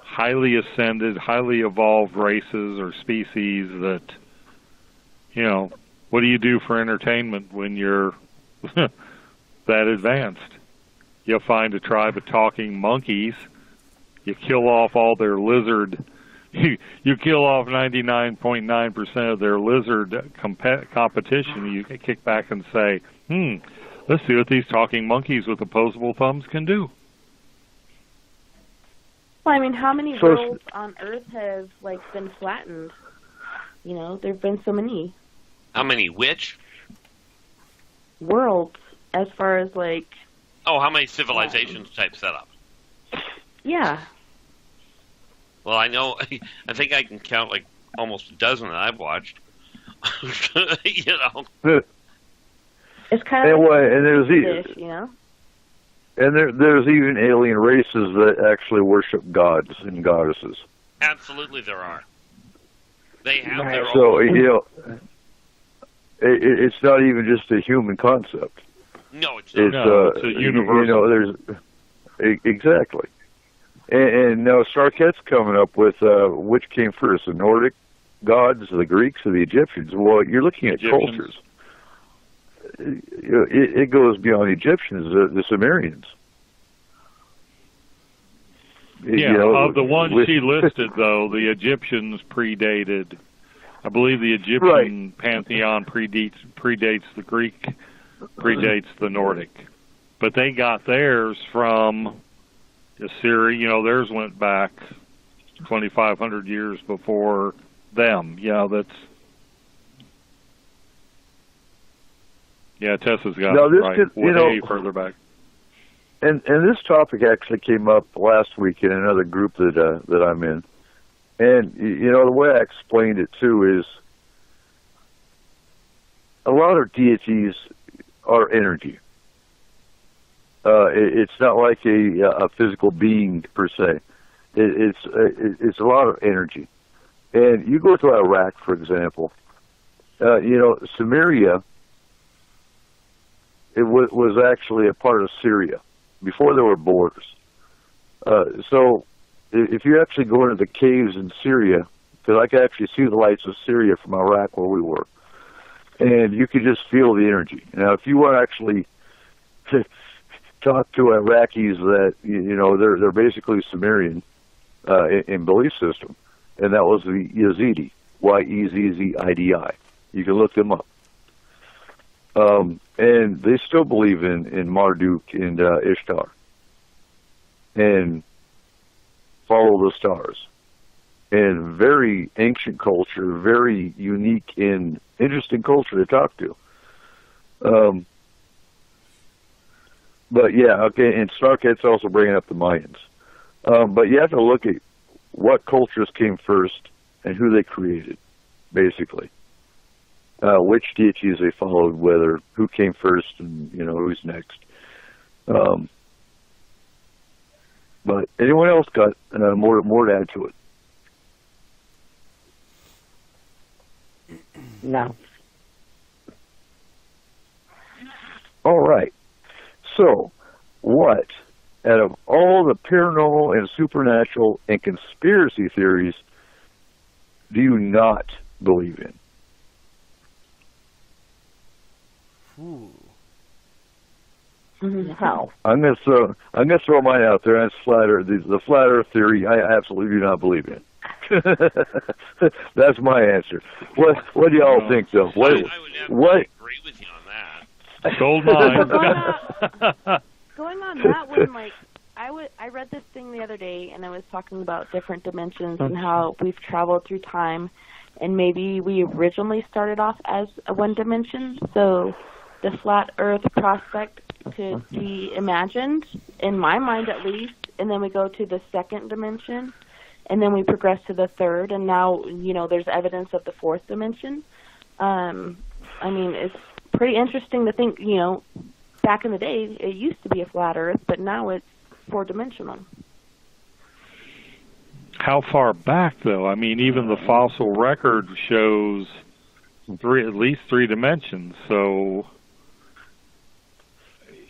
highly ascended, highly evolved races or species that, what do you do for entertainment when you're that advanced? You'll find a tribe of talking monkeys. You kill off all their lizard. You kill off 99.9% of their lizard competition. You kick back and say, let's see what these talking monkeys with opposable thumbs can do. Well, I mean, how many worlds on Earth have, been flattened? There have been so many. How many which? Worlds, as far as, how many civilizations type set up? Yeah. Well, I know, I think I can count, almost a dozen that I've watched. It's kind of and there's even alien races that actually worship gods and goddesses. Absolutely, there are. They have their own. So it's not even just a human concept. No, it's not. It's a universal. Exactly. And now Starkett's coming up with which came first, the Nordic gods, the Greeks, or the Egyptians? Well, you're looking at cultures. It goes beyond Egyptians, the Sumerians. Of the ones she listed, though, the Egyptians predated. I believe the Egyptian pantheon predates the Greek, predates the Nordic. but they got theirs from Assyria. You know, theirs went back 2,500 years before them. Tessa's got now, it this right. could, Way further back. And this topic actually came up last week in another group that I'm in. And, you know, the way I explained it, too, is a lot of deities are energy. It's not like a physical being, per se. It's a lot of energy. And you go to Iraq, for example, you know, Samaria, it was actually a part of Syria before there were borders. So if you actually go into the caves in Syria, because I could actually see the lights of Syria from Iraq where we were, and you could just feel the energy. Now, if you want to actually talk to Iraqis that, you know, they're basically Sumerian in belief system, and that was the Yazidi, Yezzidi. You can look them up. And they still believe in Marduk and Ishtar, and follow the stars. And very ancient culture, very unique and interesting culture to talk to. But yeah, okay, and Snarkhead's also bringing up the Mayans. But you have to look at what cultures came first and who they created, basically. Which deities they followed, who came first, and, you know, who's next. But anyone else got more to add to it? No. All right. So, what, out of all the paranormal and supernatural and conspiracy theories, do you not believe in? How? I'm gonna throw mine out there. That's the flat Earth theory. I absolutely do not believe in. That's my answer. What do y'all think, though? What? Agree with you on that. Gold mine. Going on that one, like I read this thing the other day, and I was talking about different dimensions and how we've traveled through time, and maybe we originally started off as a one dimension, so the flat Earth prospect could be imagined, in my mind at least, and then we go to the second dimension, and then we progress to the third, and now, you know, there's evidence of the fourth dimension. I mean, it's pretty interesting to think, you know, back in the day, it used to be a flat Earth, but now it's four-dimensional. How far back, though? I mean, even the fossil record shows at least three dimensions, so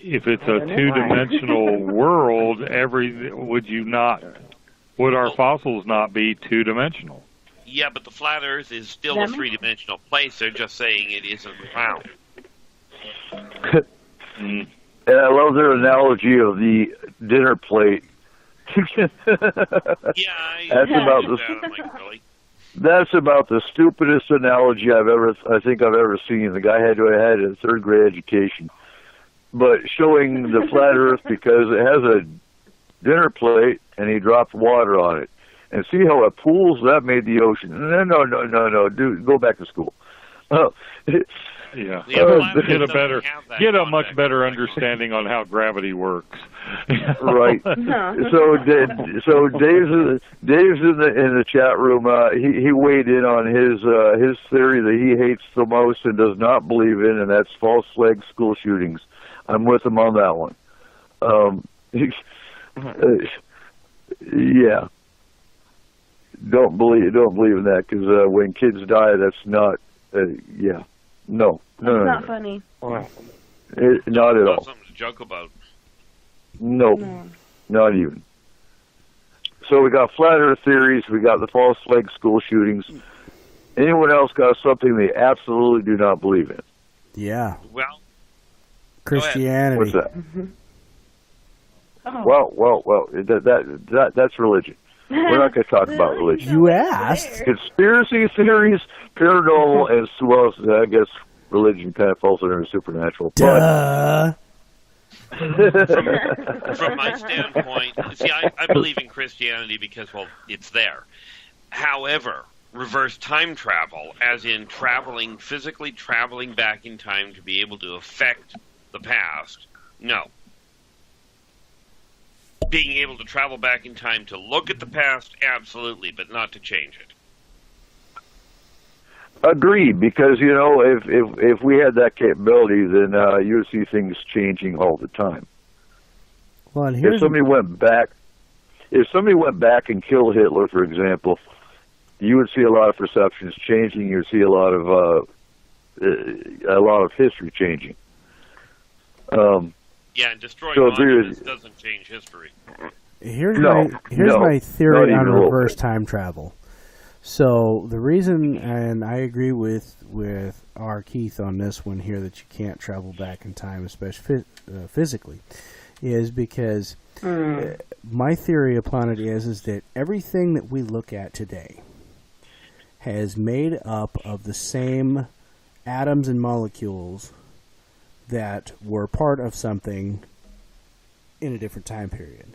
if it's a two-dimensional world, would our fossils not be two-dimensional? Yeah, but the flat Earth is still a three-dimensional place. They're just saying it isn't round. And I love their analogy of the dinner plate. That's about the stupidest analogy I think I've ever seen. The guy had a third grade education. But showing the flat Earth because it has a dinner plate and he dropped water on it. And see how it pools? That made the ocean. No. Dude, go back to school. Yeah. Get a much better understanding on how gravity works. Right. So Dave's in the chat room. He weighed in on his theory that he hates the most and does not believe in, and that's false flag school shootings. I'm with him on that one. Yeah. Don't believe in that, because when kids die, that's not. Yeah. No. Not funny. Not at all. Something to joke about. Nope. No. Not even. So we got flat Earth theories. We got the false flag school shootings. Anyone else got something they absolutely do not believe in? Yeah. Well, Christianity. What's that? Well. That's religion. We're not going to talk about religion. You asked. Conspiracy theories, paranormal, and well, I guess religion kind of falls under supernatural. Duh. From my standpoint, see, I believe in Christianity because, well, it's there. However, reverse time travel, as in physically traveling back in time to be able to affect the past, no. Being able to travel back in time to look at the past, absolutely, but not to change it. Agreed, because if we had that capability, then you would see things changing all the time. Well, and if somebody went back and killed Hitler, for example, you would see a lot of perceptions changing. You would see a lot of history changing. Yeah, and destroying monuments doesn't change history. Here's my theory on reverse time travel. So the reason, and I agree with our Keith on this one here, that you can't travel back in time, especially physically, is because my theory upon it is that everything that we look at today has made up of the same atoms and molecules that were part of something in a different time period.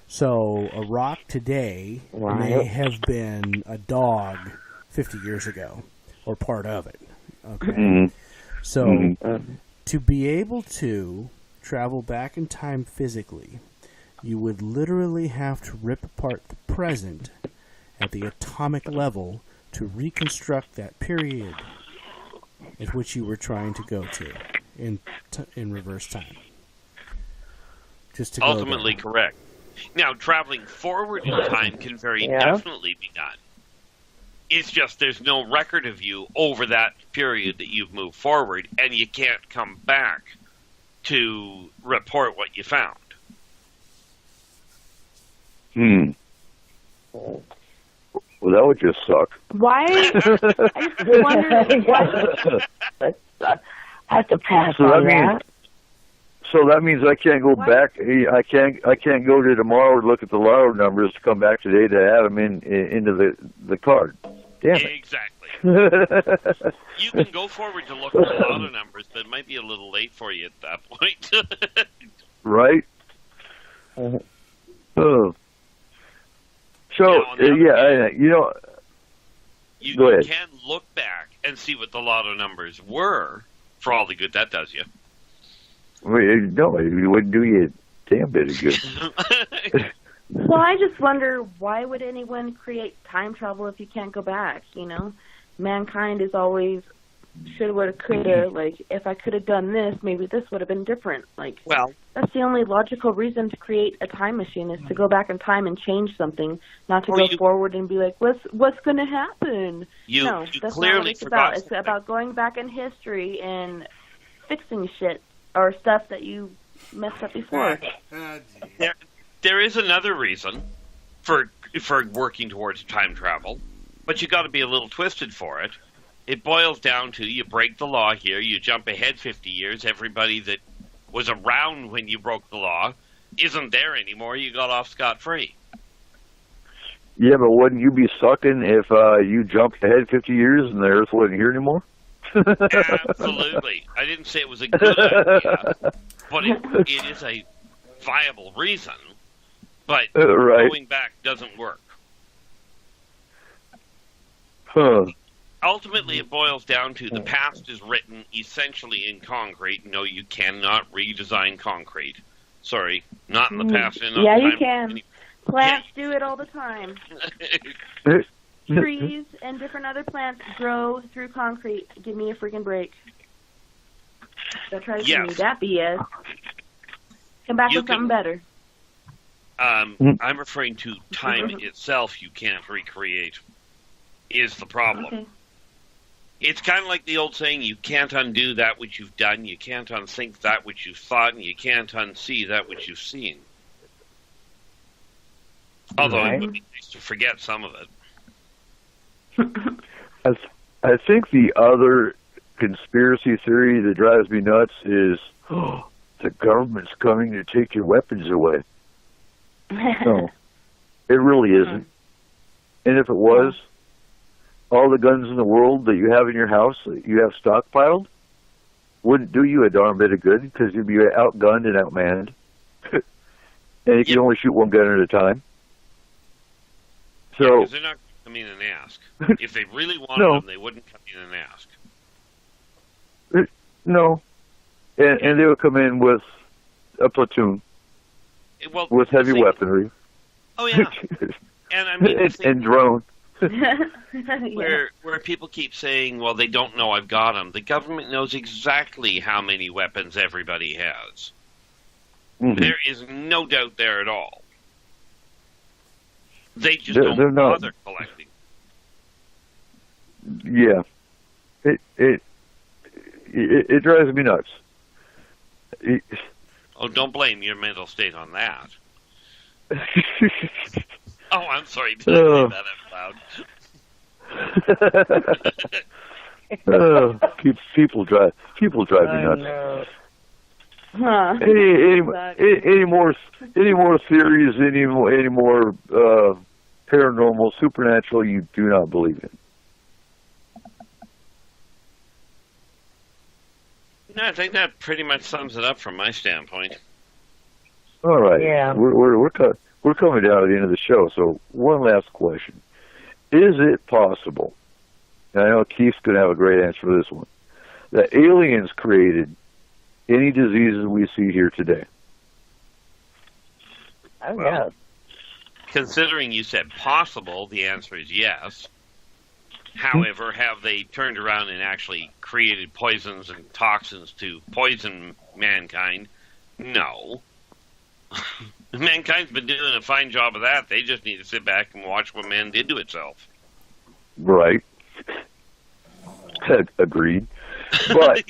So a rock today may have been a dog 50 years ago, or part of it. Okay. Mm-hmm. So to be able to travel back in time physically, you would literally have to rip apart the present at the atomic level to reconstruct that period at which you were trying to go to in reverse time. Just to ultimately correct. Now, traveling forward in time can very definitely be done. It's just there's no record of you over that period that you've moved forward, and you can't come back to report what you found. Well, that would just suck. Why? I just wonder. I have to pass on that. So that means I can't go back. I can't go to tomorrow to look at the lotto numbers to come back today to add them into the card. Damn it. Exactly. You can go forward to look at the lotto numbers, but it might be a little late for you at that point. Right. Oh. So you go ahead. can look back and see what the lotto numbers were for all the good that does you. No, it wouldn't do you a damn bit of good. Well, I just wonder, why would anyone create time travel if you can't go back? Mankind is always shoulda, woulda, coulda. Like, if I could have done this, maybe this would have been different. That's the only logical reason to create a time machine, is to go back in time and change something, not to go forward and be like, what's going to happen? No, that's not what it's about. It's about going back in history and fixing shit or stuff that you messed up before. There is another reason for working towards time travel, but you got to be a little twisted for it. It boils down to, you break the law here, you jump ahead 50 years, everybody that was around when you broke the law isn't there anymore, you got off scot-free. Yeah, but wouldn't you be sucking if you jumped ahead 50 years and the Earth wasn't here anymore? Absolutely. I didn't say it was a good idea, but it is a viable reason. But going back doesn't work. Ultimately, it boils down to the past is written essentially in concrete. No, you cannot redesign concrete. Sorry, not in the past. Yeah, you can. Plants do it all the time. Trees and different other plants grow through concrete. Give me a freaking break. Don't try to give me that BS. Come back with something better. I'm referring to time itself. You can't recreate. Is the problem. Okay. It's kind of like the old saying, you can't undo that which you've done, you can't unthink that which you've thought, and you can't unsee that which you've seen. Although it would be nice to forget some of it. I think the other conspiracy theory that drives me nuts is, the government's coming to take your weapons away. No, it really isn't. And if it was, all the guns in the world that you have in your house that you have stockpiled, wouldn't do you a darn bit of good because you'd be outgunned and outmanned. And you can only shoot one gun at a time. So Because they're not going to come in and ask. If they really wanted them, they wouldn't come in and ask. No. And they would come in with a platoon with heavy weaponry. Oh, yeah. And I mean, and drone. Where people keep saying, well, they don't know I've got them. The government knows exactly how many weapons everybody has. Mm-hmm. There is no doubt there at all. They just don't bother collecting. Yeah. It drives me nuts. Oh, don't blame your mental state on that. Oh, I'm sorry. Did I say that out loud? People drive me nuts. Huh. Any more theories? Any more paranormal, supernatural? You do not believe in? No, I think that pretty much sums it up from my standpoint. All right. Yeah. We're coming down to the end of the show. So one last question: is it possible? And I know Keith's going to have a great answer for this one. That aliens created any diseases we see here today? Oh, yeah. Considering you said possible, the answer is yes. However, have they turned around and actually created poisons and toxins to poison mankind? No. Mankind's been doing a fine job of that. They just need to sit back and watch what man did to itself. Right. Agreed. But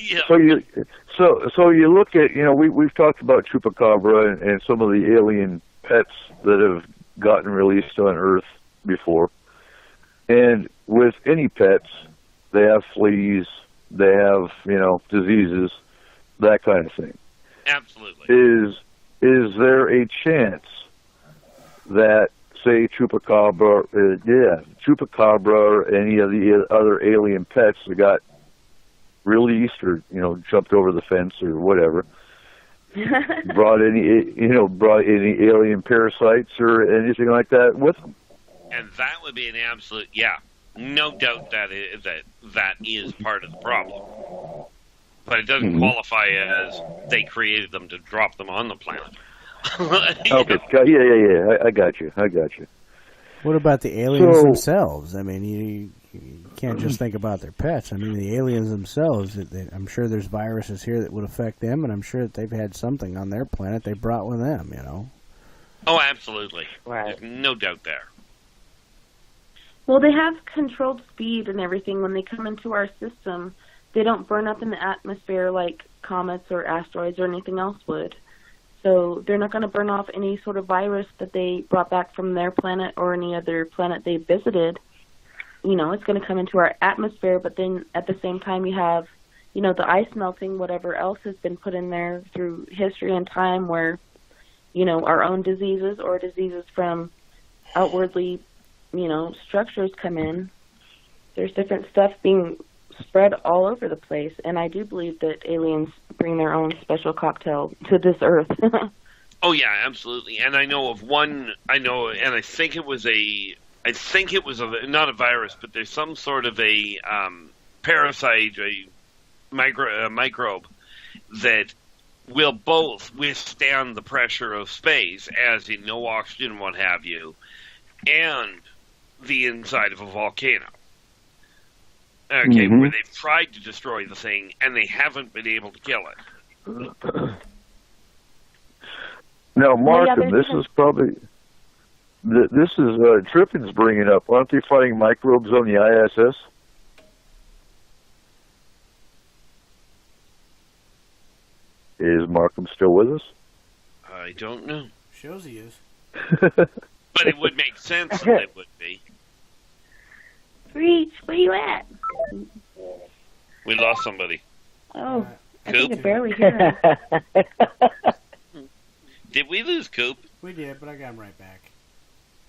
so you look at, we've talked about Chupacabra and some of the alien pets that have gotten released on Earth before. And with any pets, they have fleas, they have, diseases, that kind of thing. Absolutely. Is there a chance that, say, Chupacabra or any of the other alien pets that got released or, jumped over the fence or whatever, brought any alien parasites or anything like that with them? And that would be an absolute, no doubt that is part of the problem. But it doesn't qualify as they created them to drop them on the planet. Okay, yeah, I got you. What about the aliens themselves? I mean, you can't just think about their pets. I mean, the aliens themselves, I'm sure there's viruses here that would affect them, and I'm sure that they've had something on their planet they brought with them, Oh, absolutely. Right. There's no doubt there. Well, they have controlled speed and everything. When they come into our system, they don't burn up in the atmosphere like comets or asteroids or anything else would. So they're not going to burn off any sort of virus that they brought back from their planet or any other planet they visited. It's going to come into our atmosphere, but then at the same time you have, the ice melting, whatever else has been put in there through history and time where, our own diseases or diseases from outwardly structures come in. There's different stuff being spread all over the place, and I do believe that aliens bring their own special cocktail to this Earth. Oh yeah, absolutely. And I know of one. And I think it was not a virus, but there's some sort of a parasite, a microbe that will both withstand the pressure of space, as in no oxygen, what have you, and the inside of a volcano. Okay, where they've tried to destroy the thing and they haven't been able to kill it. Now, Markham, this is Trippin's bringing up. Aren't they fighting microbes on the ISS? Is Markham still with us? I don't know. Shows he is. But it would make sense that it would be. Reach, where you at? We lost somebody. Oh, I Coop? can barely hear him. Did we lose Coop? We did, but I got him right back.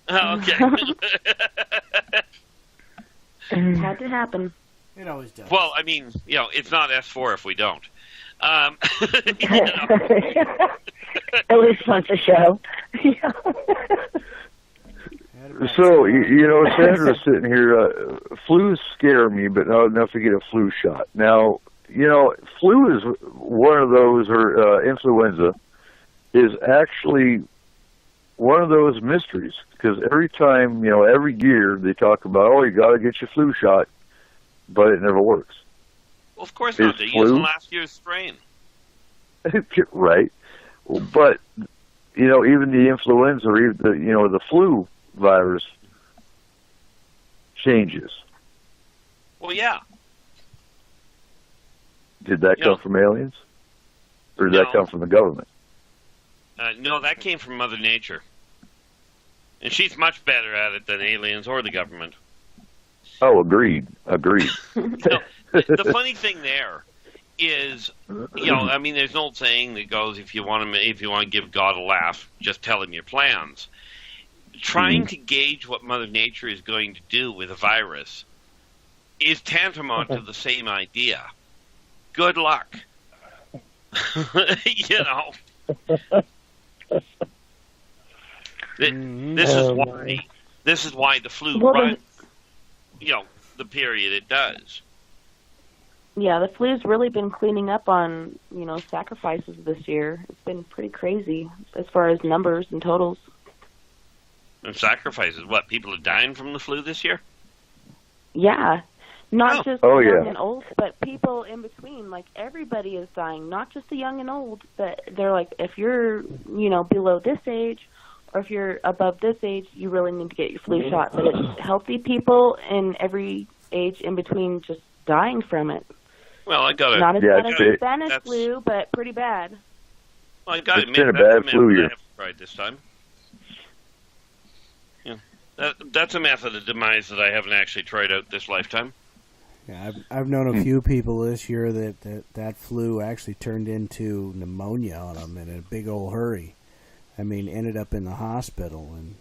Oh, okay. Had to happen. It always does. Well, I mean, it's not S4 if we don't. At least once a show. So, Sandra's sitting here, flus scare me, but not enough to get a flu shot. Now, flu is one of those, or influenza, is actually one of those mysteries, because every time, every year they talk about, you got to get your flu shot, but it never works. Well, of course not. They're using last year's strain. Right. But, even the influenza, or even the flu virus changes. Well, yeah. Did that come from aliens? Or did that come from the government? No, that came from Mother Nature. And she's much better at it than aliens or the government. Oh, agreed. The funny thing there is, there's an old saying that goes, if you want to give God a laugh, just tell him your plans. Trying to gauge what Mother Nature is going to do with a virus is tantamount to the same idea. Good luck. This is why the flu runs, the period it does. Yeah, the flu's really been cleaning up on, sacrifices this year. It's been pretty crazy as far as numbers and totals. And sacrifices? What, people are dying from the flu this year? Yeah. Not just young and old, but people in between. Like, everybody is dying, not just the young and old. But they're like, if you're, below this age, or if you're above this age, you really need to get your flu shot. But it's healthy people in every age in between just dying from it. Well, I got it. Not as bad as the Spanish flu, but pretty bad. Well, I got it. It's been a bad flu year. I haven't tried this time. Yeah, that's a method of demise that I haven't actually tried out this lifetime. Yeah, I've known a few people this year that flu actually turned into pneumonia on them in a big old hurry. I mean, ended up in the hospital, and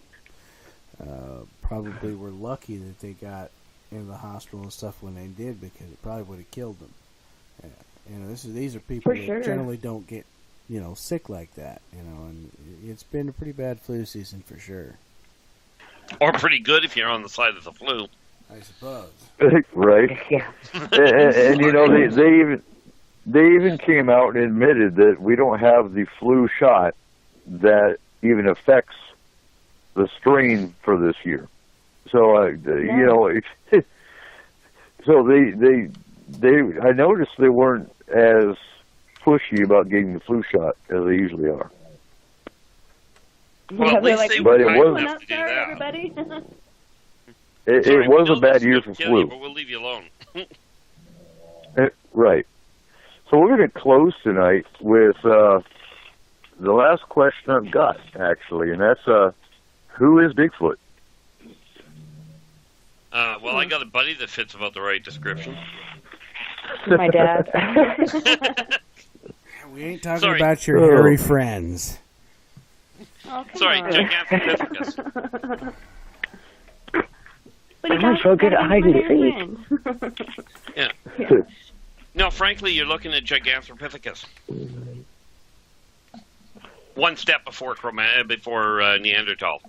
probably were lucky that they got in the hospital and stuff when they did, because it probably would have killed them. These are people that generally don't get, sick like that, and it's been a pretty bad flu season for sure. Or pretty good if you're on the side of the flu. I suppose. Right. Yeah. and they even came out and admitted that we don't have the flu shot that even affects the strain for this year. So so they I noticed they weren't as pushy about getting the flu shot as they usually are. Well, at least but it wasn't. Everybody. It was a bad year for flu. But we'll leave you alone. Right. So we're going to close tonight with the last question I've got, actually, and that's who is Bigfoot? Well, I got a buddy that fits about the right description. My dad. We ain't talking about your hairy friends. Oh, sorry, Gigantopithecus. I'm so good at hide and seek. Yeah. No, frankly, you're looking at Gigantopithecus. One step before Neanderthal.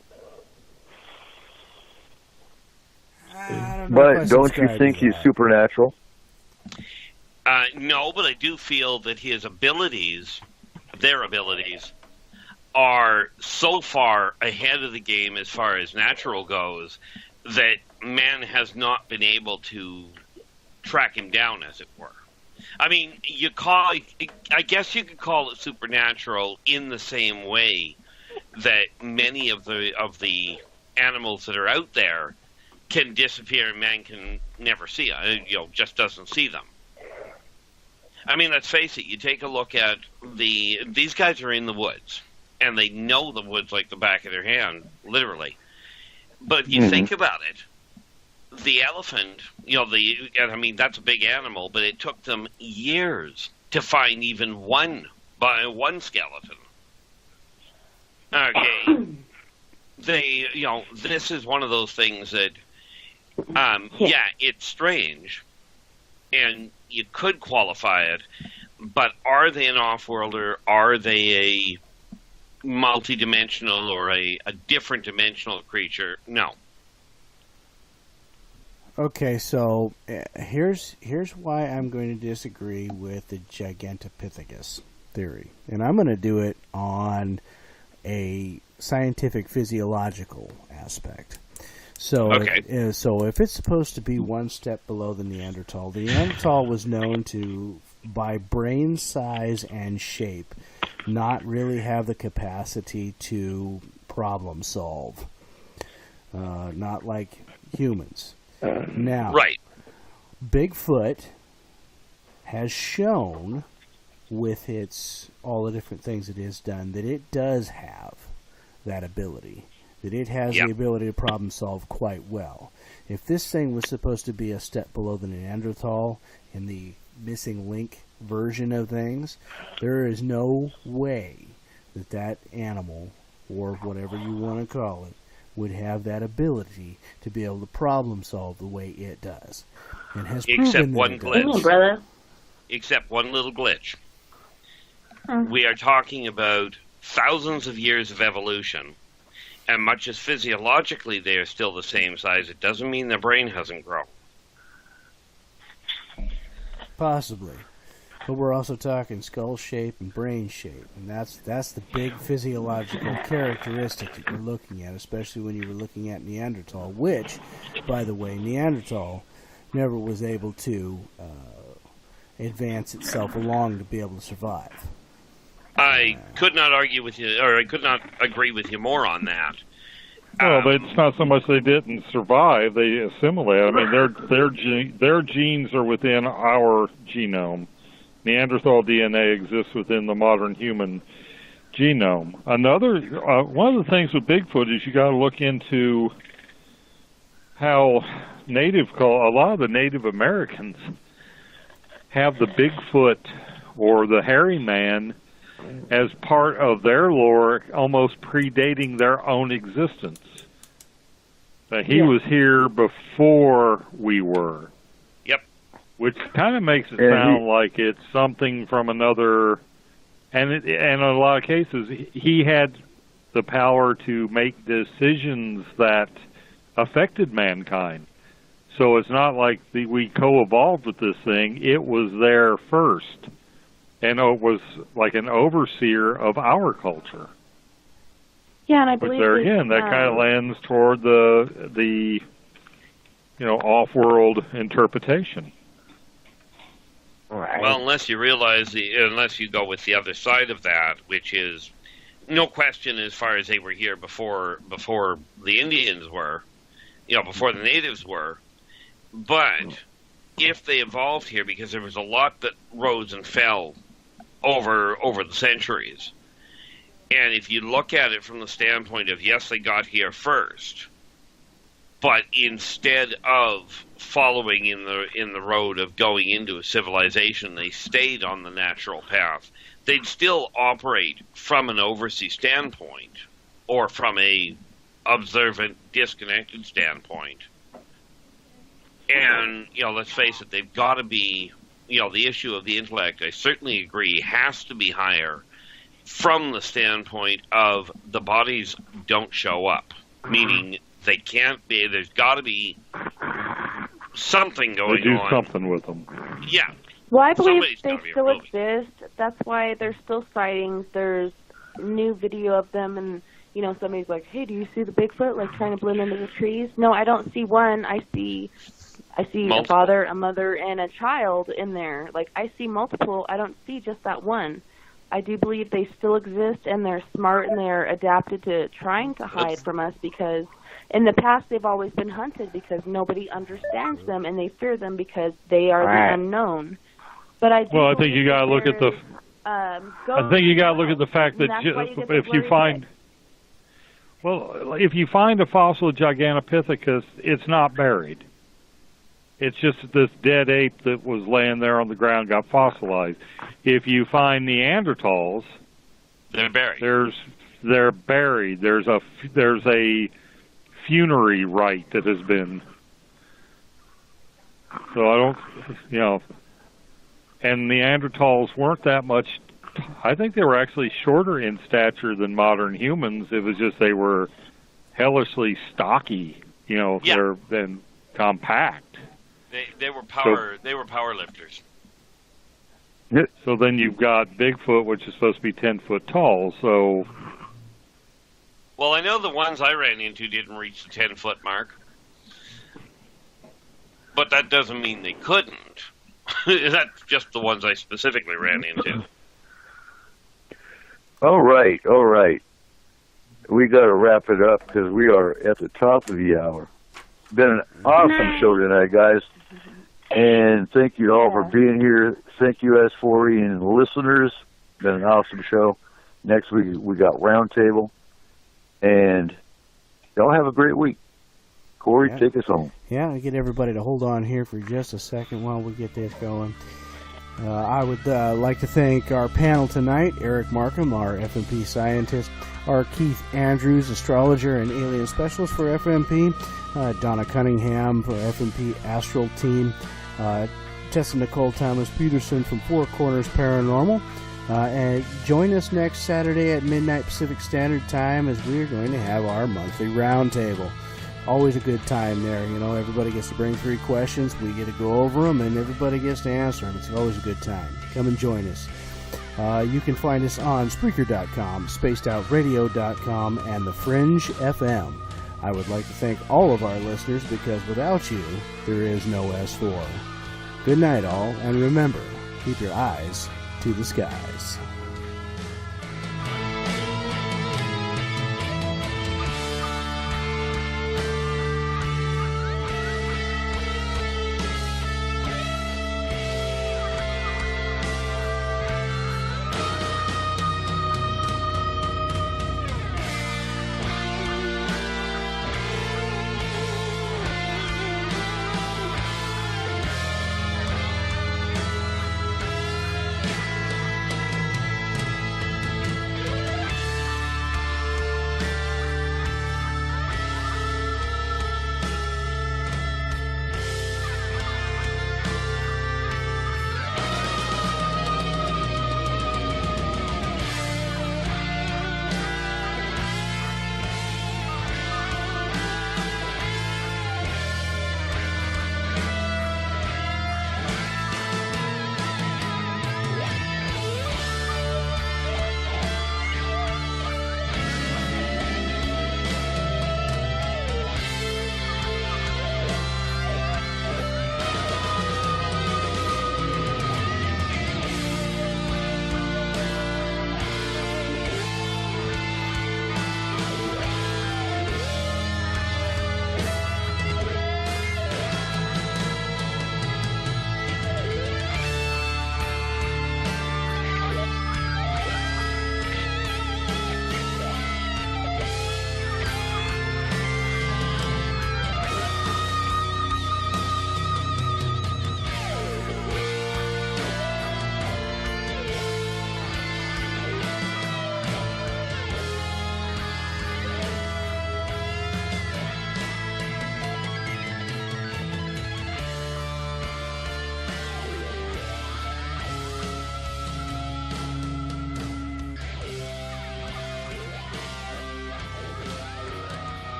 But don't you think he's supernatural? No, but I do feel that their abilities, are so far ahead of the game as far as natural goes that man has not been able to track him down, as it were. I mean, I guess you could call it supernatural in the same way that many of the animals that are out there can disappear and man can never see them, just doesn't see them. I mean, let's face it, you take a look at these guys are in the woods, and they know the woods like the back of their hand, literally. But if you think about it, the elephant, that's a big animal, but it took them years to find even one skeleton. Okay. This is one of those things that, it's strange, and you could qualify it, But are they an off-worlder? Are they a multi-dimensional or a different dimensional creature? No. Okay, so here's why I'm going to disagree with the Gigantopithecus theory. And I'm going to do it on a scientific physiological aspect. So, okay. So if it's supposed to be one step below the Neanderthal was known to, by brain size and shape, not really have the capacity to problem solve. Not like humans. Now, right. Bigfoot has shown with all the different things it has done that it does have that ability, that it has the ability to problem solve quite well. If this thing was supposed to be a step below the Neanderthal in the missing link version of things, there is no way that animal, or whatever you want to call it, would have that ability to be able to problem solve the way it does. And has except proven one glitch. Except one little glitch. We are talking about thousands of years of evolution, and much as physiologically they are still the same size, it doesn't mean their brain hasn't grown. Possibly. But we're also talking skull shape and brain shape, and that's the big physiological characteristic that you're looking at, especially when you were looking at Neanderthal, which, by the way, Neanderthal never was able to advance itself along to be able to survive. I could not argue with you, or I could not agree with you more on that. Well, it's not so much they didn't survive; they assimilated. I mean, their genes are within our genome. Neanderthal DNA exists within the modern human genome. Another one of the things with Bigfoot is you got to look into how a lot of the Native Americans have the Bigfoot or the hairy man as part of their lore, almost predating their own existence. That he was here before we were. Which kind of makes it sound like it's something from another, and in a lot of cases, he had the power to make decisions that affected mankind. So it's not like we co-evolved with this thing. It was there first, and it was like an overseer of our culture. Yeah, and I believe there again, that kind of lands toward the off-world interpretation. Right. Well, unless you go with the other side of that, which is no question as far as they were here before the Indians were, before the natives were. But if they evolved here, because there was a lot that rose and fell over the centuries, and if you look at it from the standpoint of, yes, they got here first, but instead of following in the road of going into a civilization, they stayed on the natural path. They'd still operate from an oversea standpoint, or from a observant, disconnected standpoint. And let's face it, they've got to be. The issue of the intellect, I certainly agree, has to be higher from the standpoint of the bodies don't show up, meaning they can't be. There's got to be something going on. They do something with them. Yeah. Well, I believe they still exist. That's why there's still sightings. There's new video of them, and somebody's like, "Hey, do you see the Bigfoot like trying to blend into the trees?" No, I don't see one. I see multiple. A father, a mother, and a child in there. Like, I see multiple. I don't see just that one. I do believe they still exist, and they're smart, and they're adapted to trying to hide from us, because in the past they've always been hunted because nobody understands them, and they fear them because they are the unknown. But I think you got to look at the. I think you got to look at the fact that if you find a fossil of Gigantopithecus, it's not buried. It's just this dead ape that was laying there on the ground got fossilized. If you find Neanderthals, they're buried. They're buried. There's a funerary rite that has been. So I don't, And Neanderthals weren't that much. I think they were actually shorter in stature than modern humans. It was just they were hellishly stocky, than compact. They were power lifters. So then you've got Bigfoot, which is supposed to be 10 foot tall. So, well, I know the ones I ran into didn't reach the 10-foot mark, but that doesn't mean they couldn't. That's just the ones I specifically ran into. All right. We got to wrap it up because we are at the top of the hour. Been an awesome show tonight, guys. And thank you all for being here. Thank you, S4E and listeners. Been an awesome show. Next week, we got Roundtable. And y'all have a great week. Corey, take us home. Yeah, I get everybody to hold on here for just a second while we get this going. I would like to thank our panel tonight, Eric Markham, our FMP scientist, our Keith Andrews, astrologer and alien specialist for FMP, Donna Cunningham for FMP Astral Team, Tessa Nicole Thomas Peterson from Four Corners Paranormal. And join us next Saturday at midnight Pacific Standard Time as we're going to have our monthly roundtable. Always a good time there. Everybody gets to bring 3 questions. We get to go over them, and everybody gets to answer them. It's always a good time. Come and join us. You can find us on Spreaker.com, SpacedOutRadio.com, and The Fringe FM. I would like to thank all of our listeners because without you, there is no S4. Good night, all, and remember, keep your eyes to the skies.